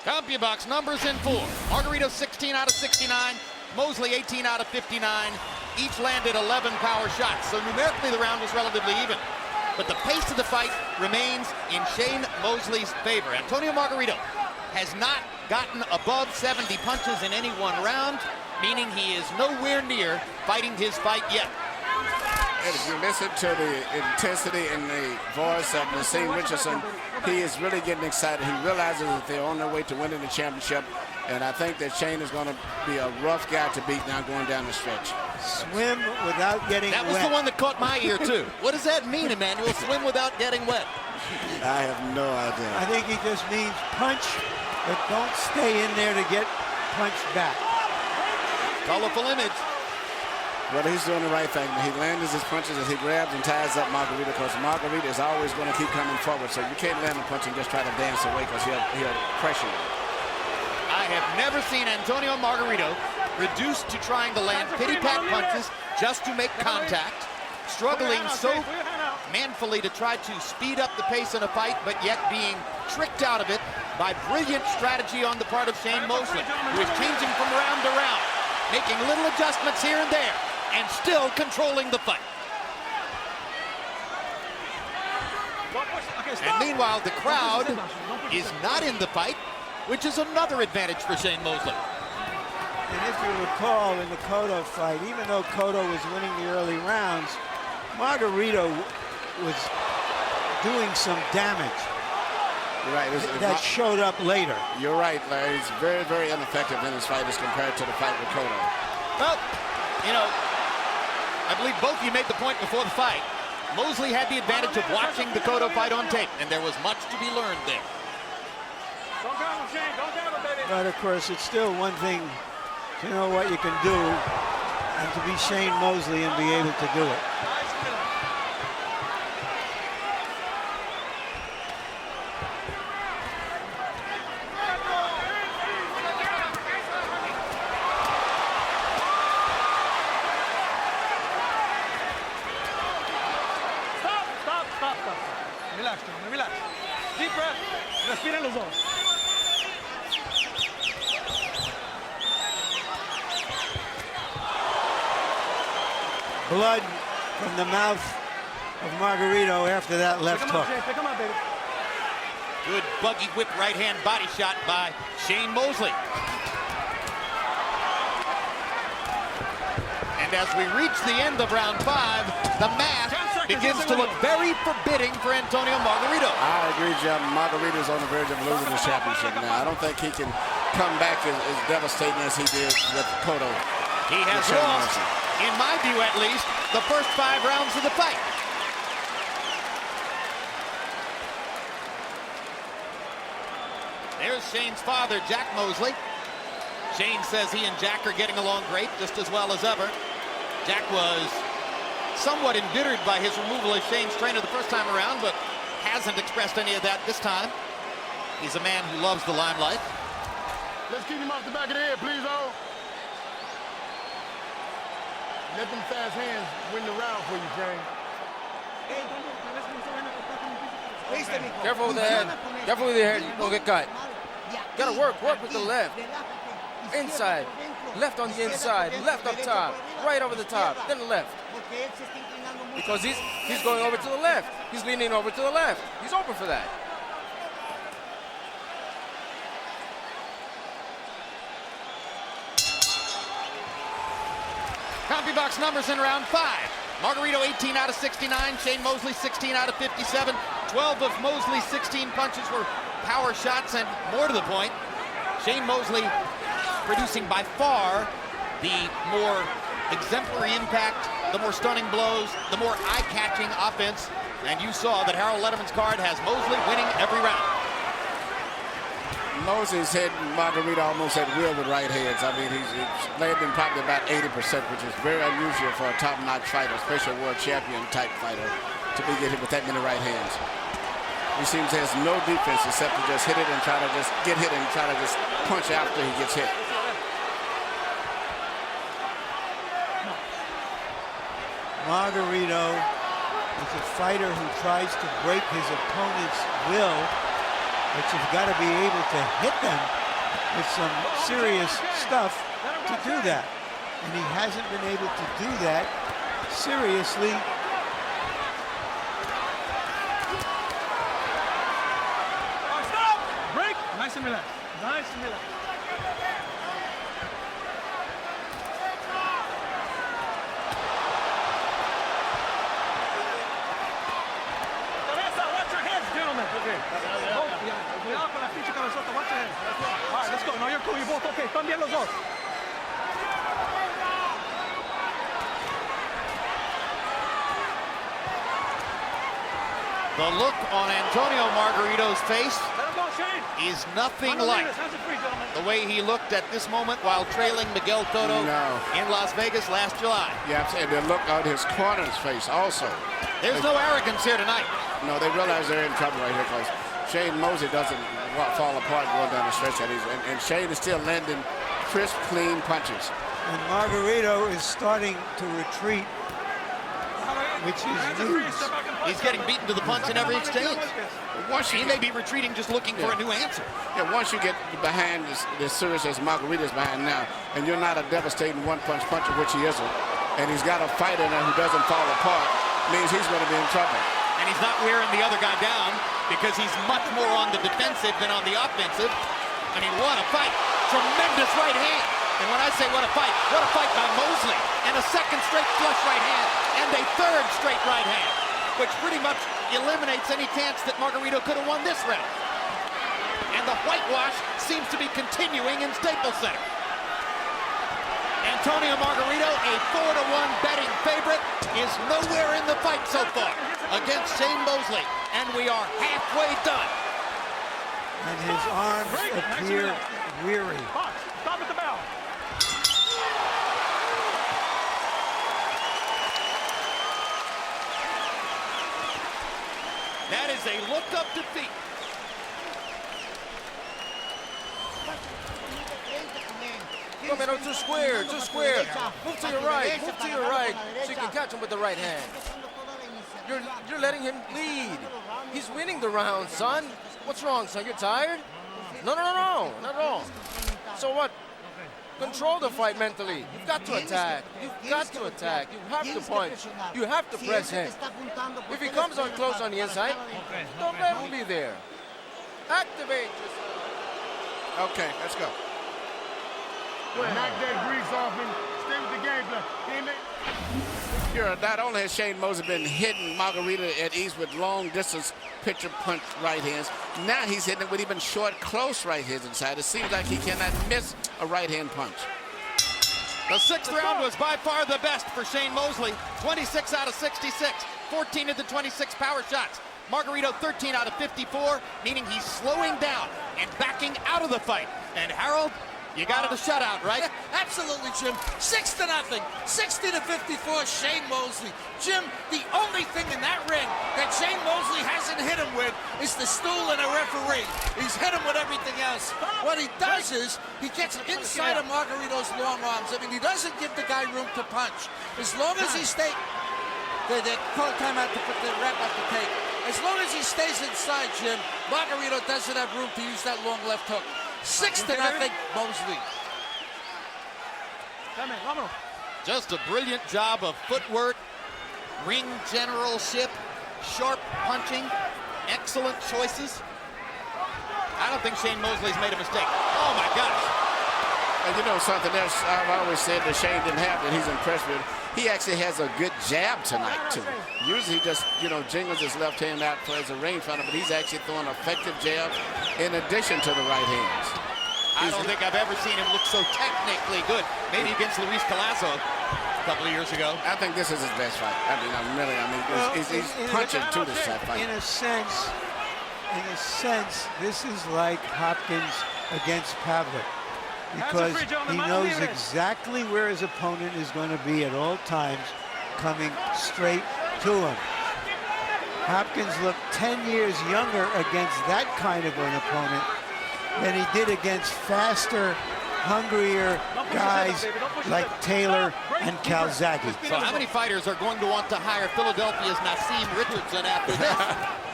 CompuBox numbers in 4. Margarito 16 out of 69. Mosley 18 out of 59. Each landed 11 power shots. So numerically the round was relatively even. But the pace of the fight remains in Shane Mosley's favor. Antonio Margarito has not gotten above 70 punches in any one round, meaning he is nowhere near fighting his fight yet. And if you listen to the intensity in the voice of Nassim Richardson, he is really getting excited. He realizes that they're on their way to winning the championship. And I think that Shane is going to be a rough guy to beat now going down the stretch. Swim without getting wet. That was the one that caught my ear, too. What does that mean, Emmanuel? Swim without getting wet? I have no idea. I think he just means punch, but don't stay in there to get punched back. Colorful image. Well, he's doing the right thing. He lands his punches as he grabs and ties up Margarito, because Margarito is always going to keep coming forward. So you can't land a punch and just try to dance away, because he'll pressure you. I have never seen Antonio Margarito reduced to trying to land pity-pat punches just to make contact, struggling so manfully to try to speed up the pace in a fight, but yet being tricked out of it by brilliant strategy on the part of Shane Mosley, who is changing from round to round, making little adjustments here and there, and still controlling the fight. And meanwhile, the crowd is not in the fight, which is another advantage for Shane Mosley. And if you recall in the Cotto fight, even though Cotto was winning the early rounds, Margarito was doing some damage. You're right. That showed up later. You're right, Larry. He's very, very ineffective in his fight as compared to the fight with Cotto. Well, you know, I believe both of you made the point before the fight. Mosley had the advantage of watching the Cotto fight on tape, and there was much to be learned there. But of course, it's still one thing to know what you can do and to be Shane Mosley and be able to do it. Stop. Relax, John, relax. Deep breath. Respiren los dos. Blood from the mouth of Margarito after that left hook. Come on, baby. Good buggy whip right hand body shot by Shane Mosley. And as we reach the end of round 5, the math begins to look very forbidding for Antonio Margarito. I agree, Jim. Margarito's on the verge of losing the championship now. I don't think he can come back as devastating as he did with Cotto. He has lost, in my view at least, the first 5 rounds of the fight. There's Shane's father, Jack Mosley. Shane says he and Jack are getting along great, just as well as ever. Jack was somewhat embittered by his removal as Shane's trainer the first time around, but hasn't expressed any of that this time. He's a man who loves the limelight. Let's keep him off the back of the head, please, O. Let them fast hands win the round for you, Shane. Careful with the head. Careful with the head. Don't get cut. Gotta work with the left. Inside. Left on the inside. Left up top. Right over the top. Then left. Because he's going over to the left. He's leaning over to the left. He's open for that. CompuBox numbers in round 5. Margarito 18 out of 69, Shane Mosley 16 out of 57. 12 of Mosley's 16 punches were power shots, and more to the point, Shane Mosley producing by far the more exemplary impact, the more stunning blows, the more eye-catching offense. And you saw that Harold Letterman's card has Mosley winning every round. Mosley's hitting Margarito almost at will with right hands. I mean, he's landing probably about 80%, which is very unusual for a top-notch fighter, especially a world champion type fighter, to be getting with that many right hands. He seems to have no defense except to just hit it and try to just get hit and try to just punch after he gets hit. Margarito is a fighter who tries to break his opponent's will, but you've got to be able to hit them with some serious stuff to do that. And he hasn't been able to do that seriously. Stop! Break! Nice and relaxed. Nice and relaxed. Watch your heads, gentlemen. Okay. Cuidado con la pinche cabezota. Watch your heads. All right, let's go. No, you're cool. You're both okay. Están bien los dos. The look on Antonio Margarito's face is nothing like the way he looked at this moment while trailing Miguel Cotto in Las Vegas last July. Yeah, and the look on his corner's face also. There's no arrogance here tonight. No, they realize they're in trouble right here because Shane Mosley doesn't fall apart going down the stretch. And Shane is still landing crisp, clean punches. And Margarito is starting to retreat, which is news. He's getting beaten to the punch in every exchange. He may be retreating just looking for a new answer. Yeah, once you get behind as serious as Margarito's behind now, and you're not a devastating one-punch puncher, which he isn't, and he's got a fighter now who doesn't fall apart, means he's going to be in trouble. And he's not wearing the other guy down because he's much more on the defensive than on the offensive. I mean, what a fight. Tremendous right hand. And when I say what a fight by Mosley. And a second straight flush right hand and a third straight right hand, which pretty much eliminates any chance that Margarito could have won this round. And the whitewash seems to be continuing in Staples Center. Antonio Margarito, a 4-1 betting favorite, is nowhere in the fight so far against Shane Mosley. And we are halfway done. And his arms appear weary. Stop at the bell. That is a look-up defeat. Come in, too square, too square. Move to your right, so you can catch him with the right hand. You're letting him lead. He's winning the round, son. What's wrong, son? You're tired? No, not at all. So what? Control the fight mentally. You've got to attack. You have to punch. You have to press him. If he comes on close on the inside, don't let him be there. Activate yourself. Okay, let's go. Knock that grease off and stay with the game plan. Here, not only has Shane Mosley been hitting Margarito at ease with long distance picture punch right hands, now he's hitting it with even short, close right hands inside. It seems like he cannot miss a right hand punch. The sixth round was by far the best for Shane Mosley. 26 out of 66, 14 of the 26 power shots. Margarito 13 out of 54, meaning he's slowing down and backing out of the fight. And Harold, you got it a shutout, right? Absolutely, Jim. 6-0. 60-54, Shane Mosley. Jim, the only thing in that ring that Shane Mosley hasn't hit him with is the stool and a referee. He's hit him with everything else. What he does is he gets inside of Margarito's long arms. I mean, he doesn't give the guy room to punch. As long as he stays... They call time out to put the rep up the tape. As long as he stays inside, Jim, Margarito doesn't have room to use that long left hook. 6-0, Mosley. Just a brilliant job of footwork, ring generalship, sharp punching, excellent choices. I don't think Shane Mosley's made a mistake. Oh my gosh. And you know something else I've always said that Shane didn't have that he's impressed with? He actually has a good jab tonight, too. Usually he just, jingles his left hand out as a rangefinder, but he's actually throwing effective jabs in addition to the right hands. I don't think I've ever seen him look so technically good. Maybe against Luis Colazo a couple of years ago. I think this is his best fight. He's punching to this fight. In a sense, this is like Hopkins against Pavlik, because he knows exactly where his opponent is going to be at all times, coming straight to him. Hopkins looked 10 years younger against that kind of an opponent than he did against faster, hungrier guys like Taylor and Calzaghe. So how many fighters are going to want to hire Philadelphia's Nassim Richardson after this?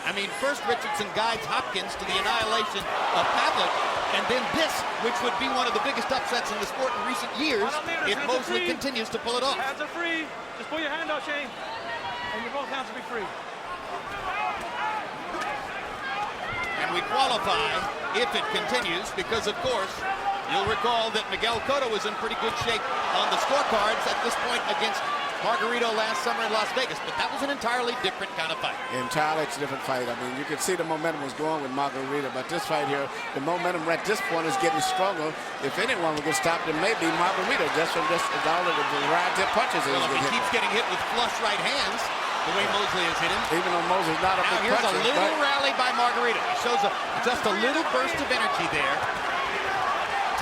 I mean, first Richardson guides Hopkins to the annihilation of Pavlik, and then this, which would be one of the biggest upsets in the sport in recent years, if Mosley continues to pull it off. Hands are free. Just pull your hand out, Shane. And your both hands will be free. And we qualify if it continues, because of course, you'll recall that Miguel Cotto was in pretty good shape on the scorecards at this point against Margarito last summer in Las Vegas, but that was an entirely different kind of fight. Entirely different fight. I mean, you could see the momentum was going with Margarito, but this fight here, the momentum at this point is getting stronger. If anyone would get stopped, it may be Margarito, just from all of the variety of punches Well, if he keeps getting hit with flush right hands, the way Mosley has hit him. Even though Mosley's not a big puncher. puncher. Here's a little rally by Margarito. He shows just a little burst of energy there.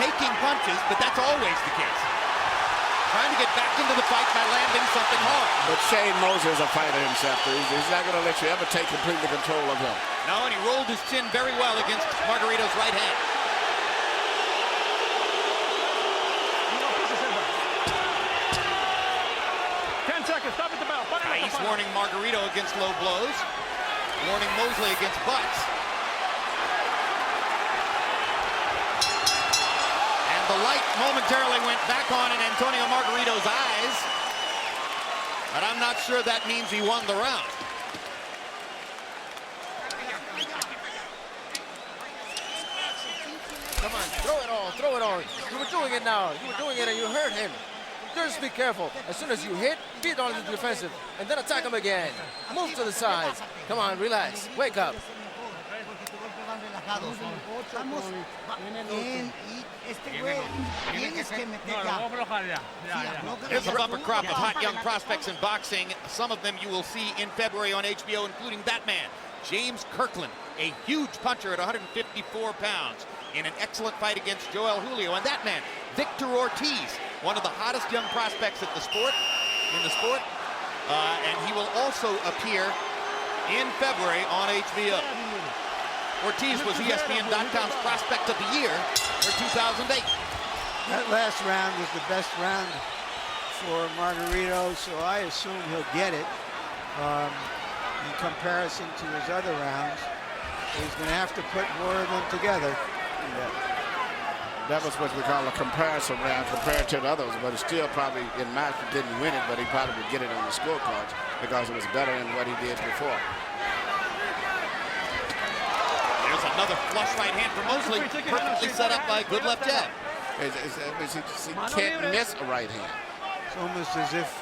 Taking punches, but that's always the case. Trying to get back into the fight by landing something hard. But Shane Mosley is a fighter himself. He's not going to let you ever take completely control of him. No, and he rolled his chin very well against Margarito's right hand. He's warning Margarito against low blows, warning Mosley against butts. And the light momentarily went back on in Antonio Margarito's eyes, but I'm not sure that means he won the round. Come on, throw it all, throw it all. You were doing it now. You were doing it and you hurt him. Just be careful. As soon as you hit, beat on the defensive, and then attack him again. Move to the sides. Come on, relax. Wake up. There's a bumper crop of hot young prospects in boxing. Some of them you will see in February on HBO, including that man, James Kirkland, a huge puncher at 154 pounds in an excellent fight against Joel Julio. And that man, Victor Ortiz, one of the hottest young prospects in the sport. And he will also appear in February on HBO. Ortiz was ESPN.com's Prospect of the Year for 2008. That last round was the best round for Margarito, so I assume he'll get it. In comparison to his other rounds, he's going to have to put more of them together. That was what we call a comparison round compared to the others, but it still probably, in my opinion, didn't win it, but he probably would get it on the scorecards because it was better than what he did before. There's another flush right hand for Mosley, perfectly set up by a good left jab. He can't miss a right hand. It's almost as if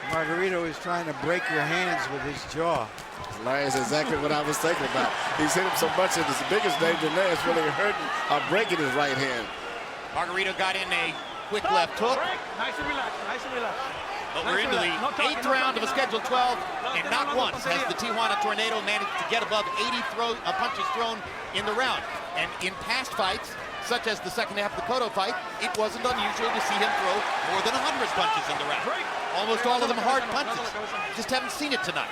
Margarito is trying to break your hands with his jaw. Larry, that's exactly what I was thinking about. He's hit him so much that the biggest danger there is really hurting or breaking his right hand. Margarito got in a quick left hook. Nice and relaxed, nice and relaxed. But we're into the 8th round of a scheduled 12, and not once has the Tijuana Tornado managed to get above 80 punches thrown in the round. And in past fights, such as the second half of the Cotto fight, it wasn't unusual to see him throw more than 100 punches in the round. Almost all of them hard punches. Just haven't seen it tonight.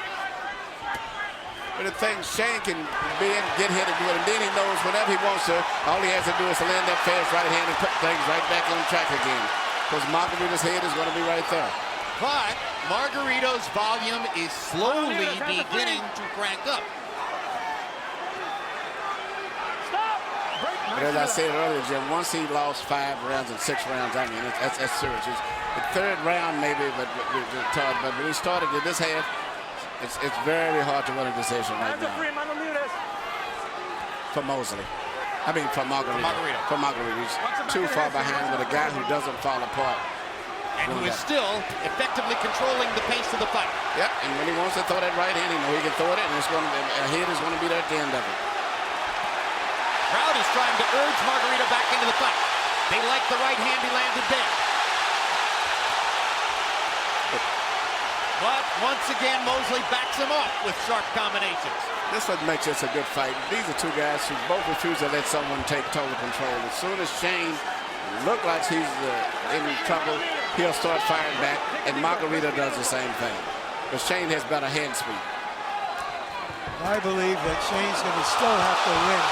But the thing, Shane can get hit and do it, and then he knows whenever he wants to, all he has to do is to land that fast right hand and put things right back on track again. Because Margarito's head is going to be right there. But Margarito's volume is slowly beginning to crank up. Stop! Break. But as I said earlier, Jim, once he lost 5 rounds and 6 rounds, I mean, that's serious. The third round maybe, but when he started in this half, it's very hard to win a decision right now. For Mosley. I mean, for Margarito. For Margarito. He's too far behind with a guy who doesn't fall apart. And who is still effectively controlling the pace of the fight. Yep, and when he wants to throw that right hand, he knows he can throw it, and a hit is going to be there at the end of it. Crowd is trying to urge Margarito back into the fight. They like the right hand he landed there. But once again, Mosley backs him off with sharp combinations. This what makes this a good fight. These are two guys who both refuse to let someone take total control. As soon as Shane looks like he's in trouble, he'll start firing back, and Margarito does the same thing. But Shane has better hand speed. I believe that Shane's going to still have to win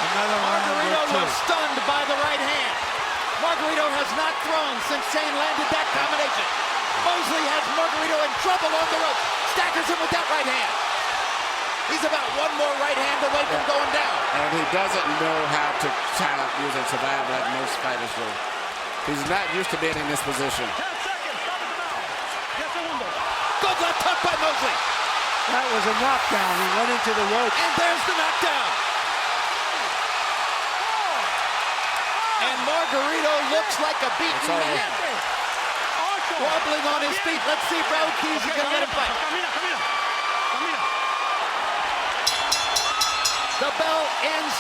another round or Margarito two. was stunned by the right hand. Margarito has not thrown since Shane landed that combination. Mosley has Margarito in trouble on the rope. Staggers him with that right hand. He's about one more right hand away from going down. And he doesn't know how to tap, use and survive like most fighters do. He's not used to being in this position. Good left hook by Mosley. That was a knockdown. He went into the rope. And there's the knockdown. And Margarito looks like a beaten man. Wobbling on his feet. Let's see if Raul Keys is going to let him fight. The bell ends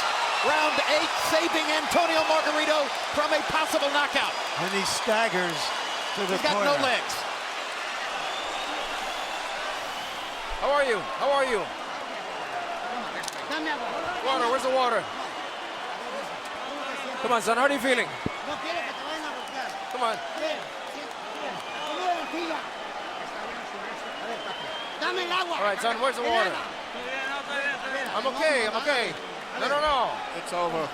round 8, saving Antonio Margarito from a possible knockout. And he staggers to the He's got corner. no legs. How are you? How are you? Water, where's the water? Come on, son, how are you feeling? Come on. All right, son, where's the water? I'm okay, I'm okay. No. It's over.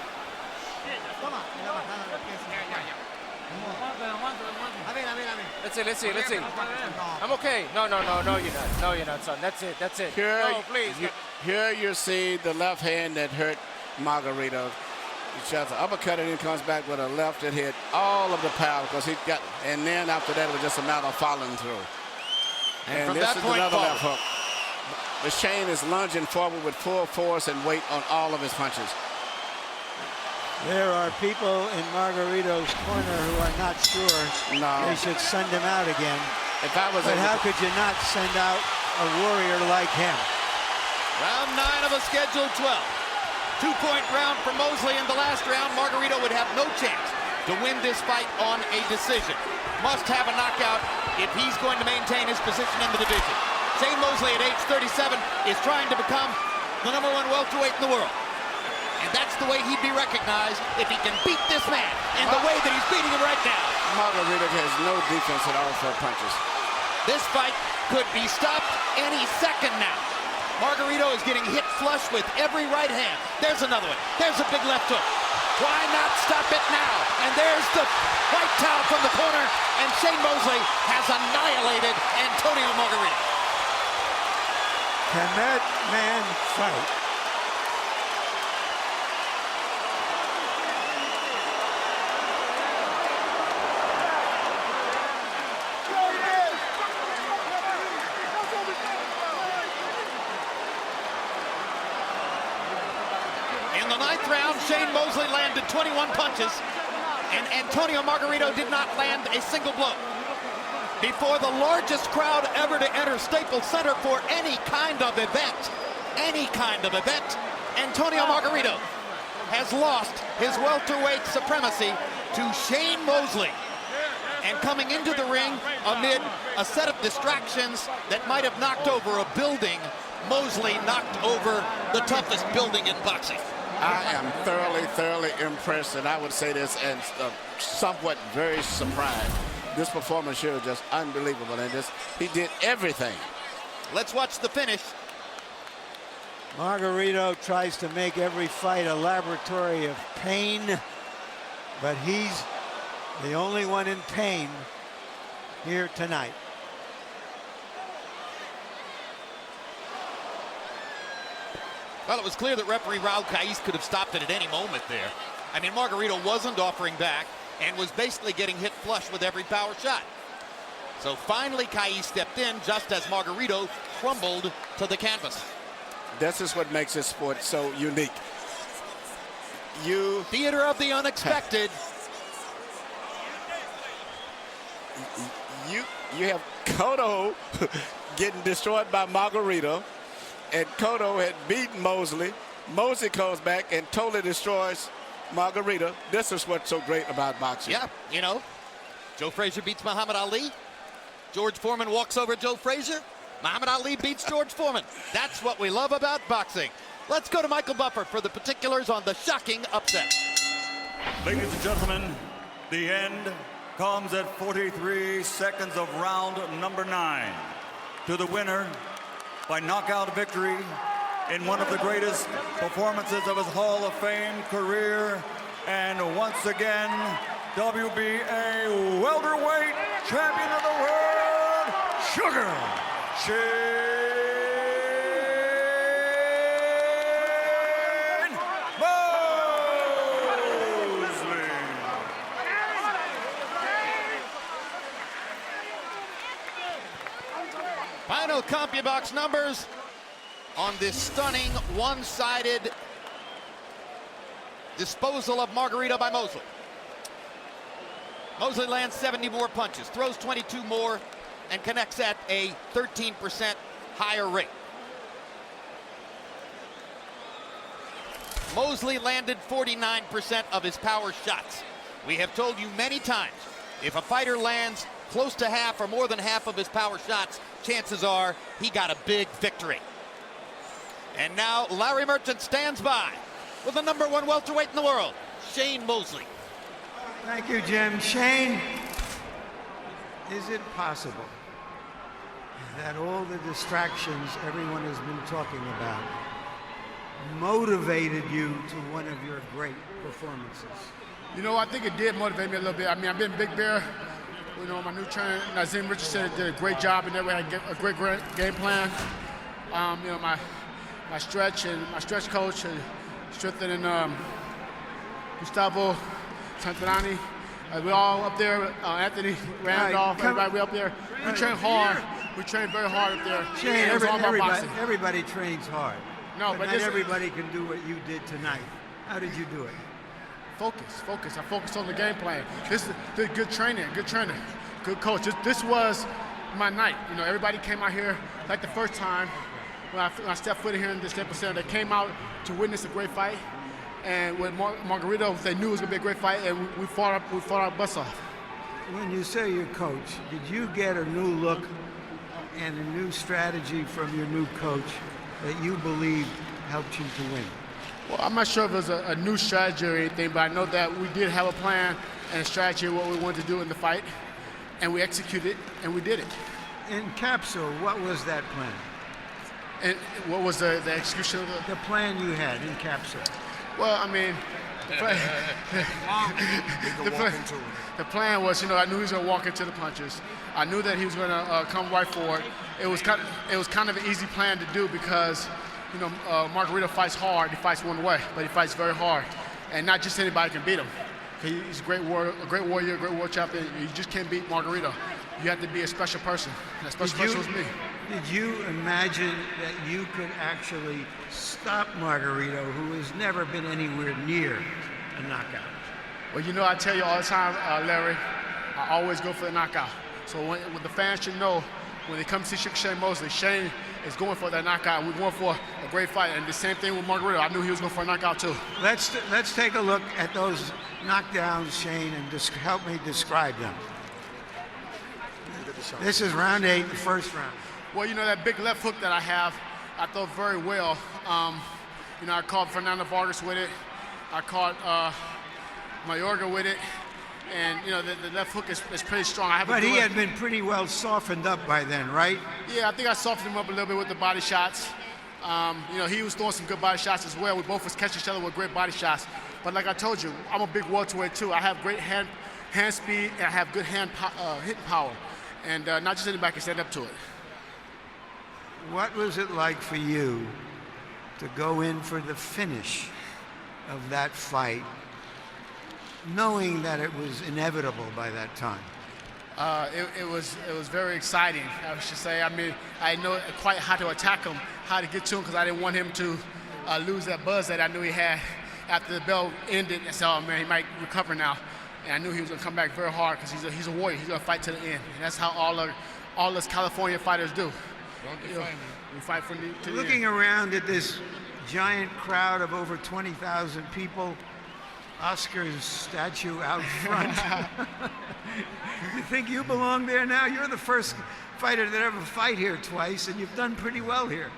Let's see. I'm okay. No, you're not. No, you're not, son. That's it. Here, no, please. Here you see the left hand that hurt Margarito. He shots an uppercut and then comes back with a left that hit all of the power because he got, and then after that it was just a matter of following through. And this is another left hook. But Shane is lunging forward with full force and weight on all of his punches. There are people in Margarito's corner who are not sure they should send him out again. If I was but how could you not send out a warrior like him? Round 9 of a scheduled 12. 2-point round for Mosley in the last round. Margarito would have no chance to win this fight on a decision. Must have a knockout if he's going to maintain his position in the division. Shane Mosley at age 37 is trying to become the #1 welterweight in the world. And that's the way he'd be recognized if he can beat this man in the way that he's beating him right now. Margarito has no defense at all for punches. This fight could be stopped any second now. Margarito is getting hit flush with every right hand. There's another one. There's a big left hook. Why not stop it now? And there's the white towel from the corner, and Shane Mosley has annihilated Antonio Margarito. Can that man fight? In the 9th round, Shane Mosley landed 21 punches, and Antonio Margarito did not land a single blow. Before the largest crowd ever to enter Staples Center for any kind of event, Antonio Margarito has lost his welterweight supremacy to Shane Mosley. And coming into the ring amid a set of distractions that might have knocked over a building, Mosley knocked over the toughest building in boxing. I am thoroughly impressed, and I would say this and somewhat very surprised. This performance here is just unbelievable, and he did everything. Let's watch the finish. Margarito tries to make every fight a laboratory of pain, but he's the only one in pain here tonight. Well, it was clear that referee Raul Caiz could have stopped it at any moment there. I mean, Margarito wasn't offering back and was basically getting hit flush with every power shot. So finally Caiz stepped in just as Margarito crumbled to the canvas. This is what makes this sport so unique. Theater of the unexpected. You have Cotto getting destroyed by Margarito, and Cotto had beaten Mosley. Mosley comes back and totally destroys Margarito. This is what's so great about boxing. Yeah, you know, Joe Frazier beats Muhammad Ali. George Foreman walks over Joe Frazier. Muhammad Ali beats George Foreman. That's what we love about boxing. Let's go to Michael Buffer for the particulars on the shocking upset. Ladies and gentlemen, the end comes at 43 seconds of round number 9. To the winner by knockout victory in one of the greatest performances of his Hall of Fame career, and once again, WBA welterweight champion of the world, Sugar Shane Mosley. Final CompuBox numbers on this stunning one-sided disposal of Margarito by Mosley. Mosley lands 70 more punches, throws 22 more, and connects at a 13% higher rate. Mosley landed 49% of his power shots. We have told you many times, if a fighter lands close to half or more than half of his power shots, chances are he got a big victory. And now Larry Merchant stands by with the #1 welterweight in the world, Shane Mosley. Thank you, Jim. Shane, is it possible that all the distractions everyone has been talking about motivated you to one of your great performances? You know, I think it did motivate me a little bit. I mean, I've been Big Bear. You know, my new trainer, Nazim Richardson, did a great job in that way. I get a great game plan. You know, my stretch coach, strengthening Gustavo Santarani. We're all up there. Anthony Randolph, everybody, we up there. We train hard. We train very hard up there. Shane, everybody trains hard. No, but not everybody can do what you did tonight. How did you do it? Focus. I focused on the game plan. This is good training, good coach. This was my night. You know, everybody came out here like the first time when I stepped foot in here in the Staples Center. They came out to witness a great fight, and with Margarito, they knew it was gonna be a great fight, and we fought our butts off. When you say your coach, did you get a new look and a new strategy from your new coach that you believe helped you to win? Well, I'm not sure if it was a new strategy or anything, but I know that we did have a plan and a strategy of what we wanted to do in the fight, and we executed, and we did it. In Capsule, what was that plan? And what was the execution of the plan you had in Capsule? Well, I mean, the plan was, you know, I knew he was going to walk into the punches. I knew that he was going to come right forward. It was kind of an easy plan to do because, you know, Margarito fights hard. He fights one way, but he fights very hard, and not just anybody can beat him. He's a great warrior, a great world champion. You just can't beat Margarito. You have to be a special person. That special person was me. Did you imagine that you could actually stop Margarito, who has never been anywhere near a knockout? Well, you know, I tell you all the time, Larry, I always go for the knockout. So when the fans should know, when they come to see Shane Mosley, Shane is going for that knockout. We're going for a great fight. And the same thing with Margarito. I knew he was going for a knockout too. Let's take a look at those knockdowns, Shane, and help me describe them. This is round 8, the first round. Well, you know, that big left hook that I have, I throw very well. You know, I caught Fernando Vargas with it. I caught Mayorga with it. And, you know, the left hook is pretty strong. But he had been pretty well softened up by then, right? Yeah, I think I softened him up a little bit with the body shots. You know, he was throwing some good body shots as well. We both was catching each other with great body shots. But like I told you, I'm a big welterweight too. I have great hand speed, and I have good hit power. And not just anybody can stand up to it. What was it like for you to go in for the finish of that fight, knowing that it was inevitable by that time? It was very exciting, I should say. I mean, I know quite how to attack him, how to get to him, because I didn't want him to lose that buzz that I knew he had after the bell ended. And so, oh, man, he might recover now. And I knew he was going to come back very hard because he's a warrior. He's going to fight to the end. And that's how all us California fighters do. We fight to the end. Looking around at this giant crowd of over 20,000 people, Oscar's statue out front. You think you belong there now? You're the first fighter that ever fight here twice, and you've done pretty well here.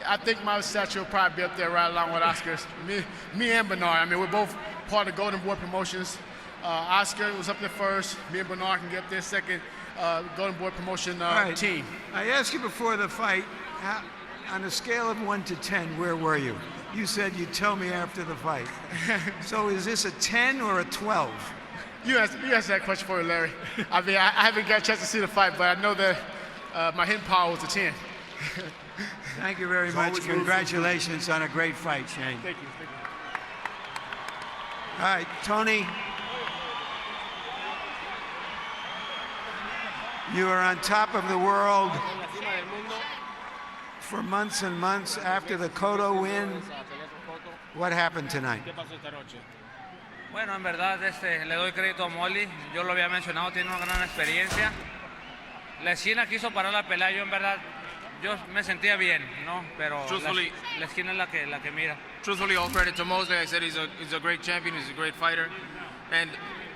I think my statue will probably be up there right along with Oscar's. Me and Bernard. I mean, we're both part of Golden Boy Promotions. Oscar was up there first. Me and Bernard can get up there second. Golden Boy Promotion team. I asked you before the fight, on a scale of 1 to 10, where were you? You said you'd tell me after the fight. So is this a 10 or a 12? You asked that question for me, Larry. I mean, I haven't got a chance to see the fight, but I know that my hitting power was a 10. Thank you very much. Congratulations on a great fight, Shane. Thank you. All right, Tony. You are on top of the world for months and months after the Cotto win. What happened tonight? Bueno, en verdad le doy crédito a Mosley. Yo lo había mencionado, tiene una gran experiencia. La esquina quiso parar la pelea. Yo en verdad, yo me sentía bien, ¿no? Pero la esquina es la que mira. Truthfully, all credit to Mosley. I said he's a great champion, he's a great fighter. And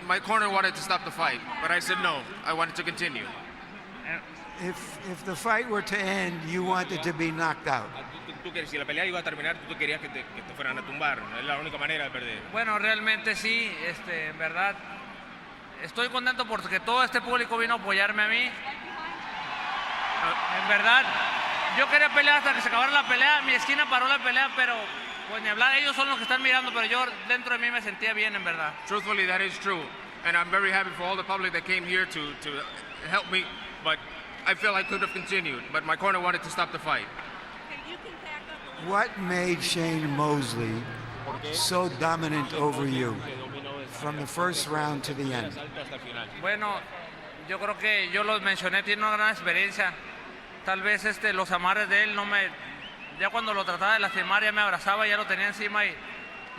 my corner wanted to stop the fight, but I said no. I wanted to continue. If the fight were to end, you wanted to be knocked out. Si la pelea iba a terminar, tú querías que te fueran a tumbar. Es la única manera de perder. Bueno, realmente sí, en verdad, estoy contento porque todo este público vino a apoyarme a mí. En verdad, yo quería pelear hasta que se acabara la pelea. Mi esquina paró la pelea, pero pues ni hablar. Ellos son los que están mirando, pero yo dentro de mí me sentía bien, en verdad. Truthfully, that is true, and I'm very happy for all the public that came here to help me. But I feel I could have continued, but my corner wanted to stop the fight. What made Shane Mosley so dominant over you from the first round to the end? Bueno, yo creo que yo lo mencioné, tiene una gran experiencia. Tal vez los amarres de él ya cuando lo trataba de lastimar ya me abrazaba, ya lo tenía encima y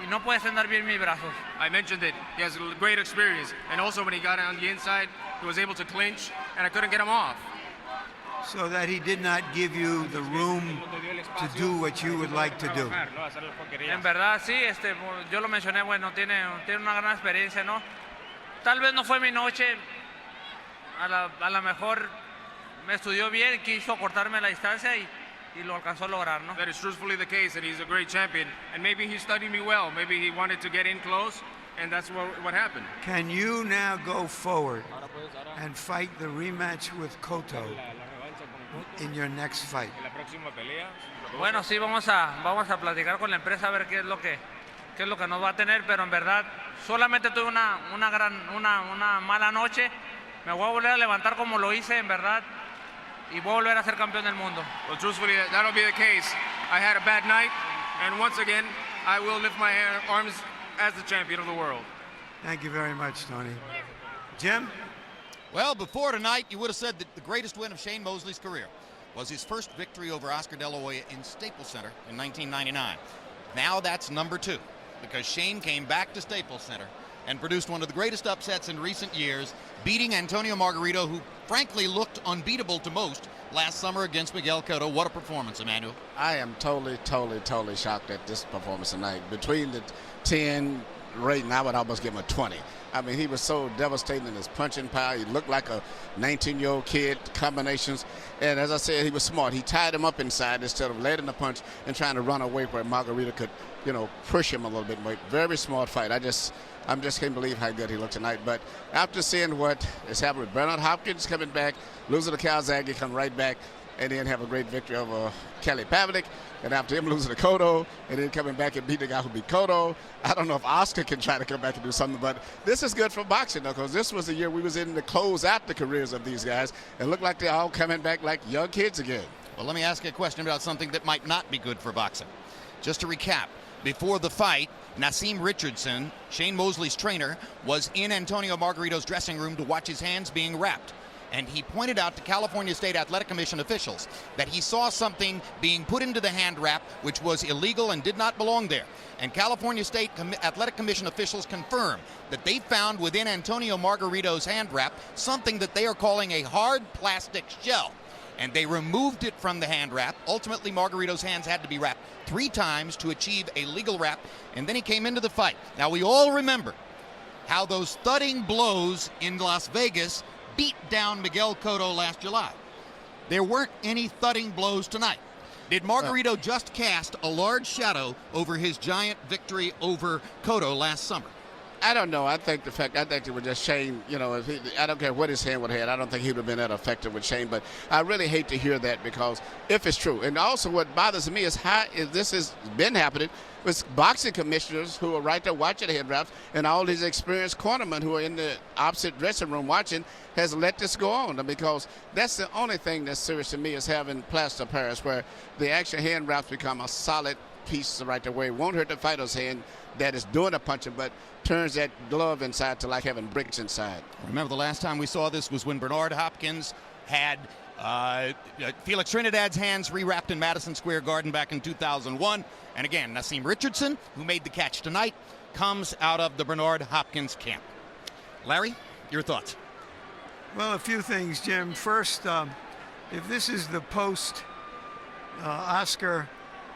no puede extender bien mis brazos. I mentioned it. He has a great experience, and also when he got on the inside, he was able to clinch, and I couldn't get him off. So that he did not give you the room to do what you would like to do. En verdad, sí, yo lo mencioné, bueno, tiene una gran experiencia, ¿no? Tal vez no fue mi noche, a lo mejor me estudió bien, quiso cortarme la distancia y lo alcanzó a lograr, ¿no? That is truthfully the case, and he's a great champion. And maybe he studied me well. Maybe he wanted to get in close, and that's what happened. Can you now go forward and fight the rematch with Cotto in your next fight? Bueno, sí, vamos a platicar con la empresa a ver qué es lo que nos va a tener, pero en verdad solamente tuve una mala noche. Me voy a volver a levantar como lo hice, en verdad, y voy a volver a ser campeón del mundo. Well, truthfully, that'll be the case. I had a bad night, and once again, I will lift my arms as the champion of the world. Thank you very much, Tony. Jim? Well, before tonight, you would have said that the greatest win of Shane Mosley's career was his first victory over Oscar De La Hoya in Staples Center in 1999. Now that's number 2, because Shane came back to Staples Center and produced one of the greatest upsets in recent years, beating Antonio Margarito, who frankly looked unbeatable to most last summer against Miguel Cotto. What a performance, Emmanuel. I am totally shocked at this performance tonight. Between the 10 rating, I would almost give him a 20. I mean, he was so devastating in his punching power. He looked like a 19-year-old kid, combinations. And as I said, he was smart. He tied him up inside instead of letting the punch and trying to run away where Margarito could, push him a little bit more. Very smart fight. I just can't believe how good he looked tonight. But after seeing what has happened with Bernard Hopkins coming back, losing to Calzaghe, come right back, and then have a great victory over Kelly Pavlik, and after him losing to Cotto, and then coming back and beat the guy who beat Cotto. I don't know if Oscar can try to come back and do something, but this is good for boxing, though, because this was the year we was in to close out the careers of these guys, and looked like they're all coming back like young kids again. Well, let me ask you a question about something that might not be good for boxing. Just to recap, before the fight, Naseem Richardson, Shane Mosley's trainer, was in Antonio Margarito's dressing room to watch his hands being wrapped. And he pointed out to California State Athletic Commission officials that he saw something being put into the hand wrap which was illegal and did not belong there. And California State Athletic Commission officials confirmed that they found within Antonio Margarito's hand wrap something that they are calling a hard plastic shell. And they removed it from the hand wrap. Ultimately, Margarito's hands had to be wrapped 3 times to achieve a legal wrap, and then he came into the fight. Now, we all remember how those thudding blows in Las Vegas beat down Miguel Cotto last July. There weren't any thudding blows tonight. Did Margarito just cast a large shadow over his giant victory over Cotto last summer? I don't know. I think it was just Shane. You know, I don't care what his hand would have had. I don't think he would have been that effective with Shane. But I really hate to hear that, because if it's true, and also what bothers me is how this has been happening with boxing commissioners who are right there watching the head wraps, and all these experienced cornermen who are in the opposite dressing room watching has let this go on, because that's the only thing that's serious to me is having plaster Paris, where the actual hand wraps become a solid piece right there where it won't hurt the fighter's hand that is doing the punching, but turns that glove inside to like having bricks inside. Remember, the last time we saw this was when Bernard Hopkins had Felix Trinidad's hands rewrapped in Madison Square Garden back in 2001. And again, Naseem Richardson, who made the catch tonight, comes out of the Bernard Hopkins camp. Larry, your thoughts? Well, a few things, Jim. First, if this is the post-Oscar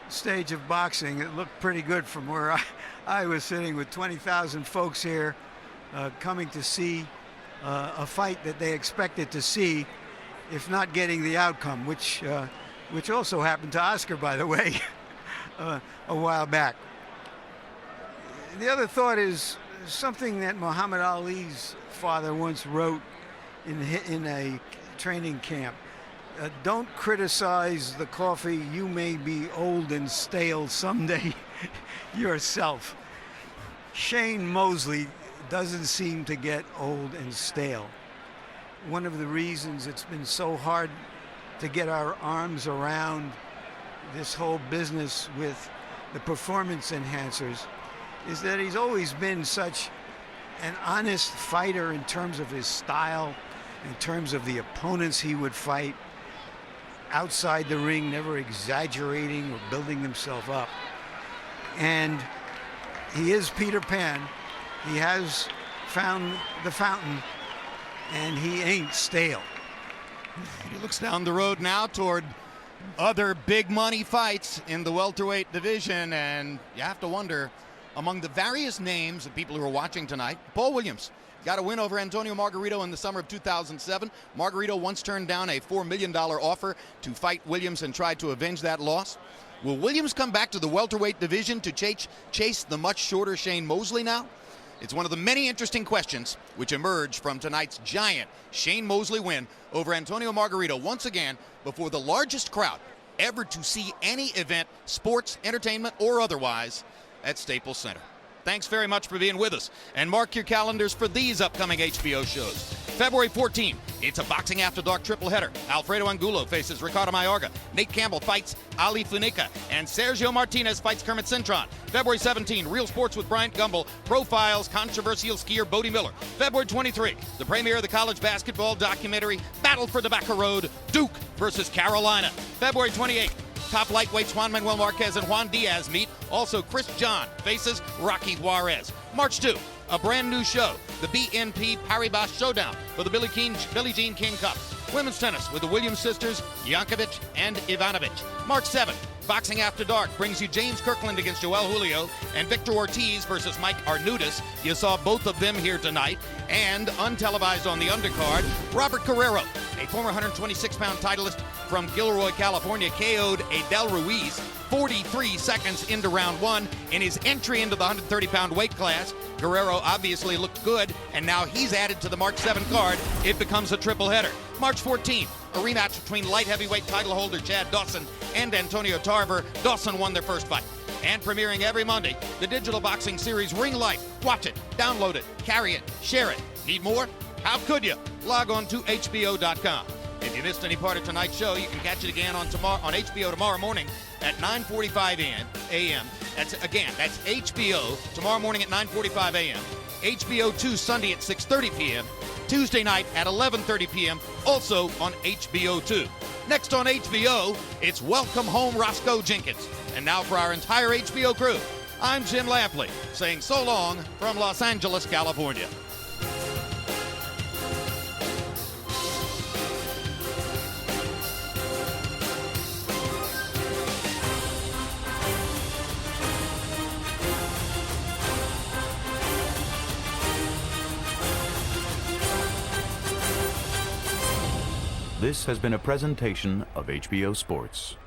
stage of boxing, it looked pretty good from where I was sitting with 20,000 folks here coming to see a fight that they expected to see, if not getting the outcome, which also happened to Oscar, by the way, a while back. The other thought is something that Muhammad Ali's father once wrote in a training camp. Don't criticize the coffee. You may be old and stale someday yourself. Shane Mosley doesn't seem to get old and stale. One of the reasons it's been so hard to get our arms around this whole business with the performance enhancers is that he's always been such an honest fighter in terms of his style, in terms of the opponents he would fight outside the ring, never exaggerating or building himself up. And he is Peter Pan. He has found the fountain, and he ain't stale. He looks down the road now toward other big money fights in the welterweight division, and you have to wonder, among the various names of people who are watching tonight, Paul Williams got a win over Antonio Margarito in the summer of 2007. Margarito once turned down a $4 million offer to fight Williams and tried to avenge that loss. Will Williams come back to the welterweight division to chase the much shorter Shane Mosley now? It's one of the many interesting questions which emerge from tonight's giant Shane Mosley win over Antonio Margarito, once again before the largest crowd ever to see any event, sports, entertainment, or otherwise, at Staples Center. Thanks very much for being with us, and mark your calendars for these upcoming HBO shows. February 14th, it's a Boxing After Dark triple header. Alfredo Angulo faces Ricardo Mayorga. Nate Campbell fights Ali Funica, and Sergio Martinez fights Kermit Cintron. February 17, Real Sports with Bryant Gumbel profiles controversial skier Bodie Miller. February 23, the premiere of the college basketball documentary Battle for the Backer Road, Duke versus Carolina. February 28, top lightweights Juan Manuel Marquez and Juan Diaz meet. Also, Chris John faces Rocky Juarez. March 2, a brand new show, the BNP Paribas Showdown for the Billie Jean King Cup. Women's tennis with the Williams sisters, Jankovic and Ivanovic. March 7, Boxing After Dark brings you James Kirkland against Joel Julio and Victor Ortiz versus Mike Arnudis. You saw both of them here tonight. And untelevised on the undercard, Robert Guerrero, a former 126-pound titleist from Gilroy, California, KO'd Adel Ruiz 43 seconds into round 1 in his entry into the 130-pound weight class. Guerrero obviously looked good, and now he's added to the March 7 card. It becomes a triple header. March 14th, a rematch between light heavyweight title holder Chad Dawson and Antonio Tarver. Dawson won their first fight. And premiering every Monday, the digital boxing series Ring Life. Watch it, download it, carry it, share it. Need more? How could you? Log on to HBO.com. If you missed any part of tonight's show, you can catch it again on HBO tomorrow morning at 9:45 a.m. That's HBO tomorrow morning at 9:45 a.m. HBO 2 Sunday at 6:30 p.m. Tuesday night at 11:30 p.m. also on HBO 2. Next on HBO, it's Welcome Home Roscoe Jenkins. And now for our entire HBO crew, I'm Jim Lampley, saying so long from Los Angeles, California. This has been a presentation of HBO Sports.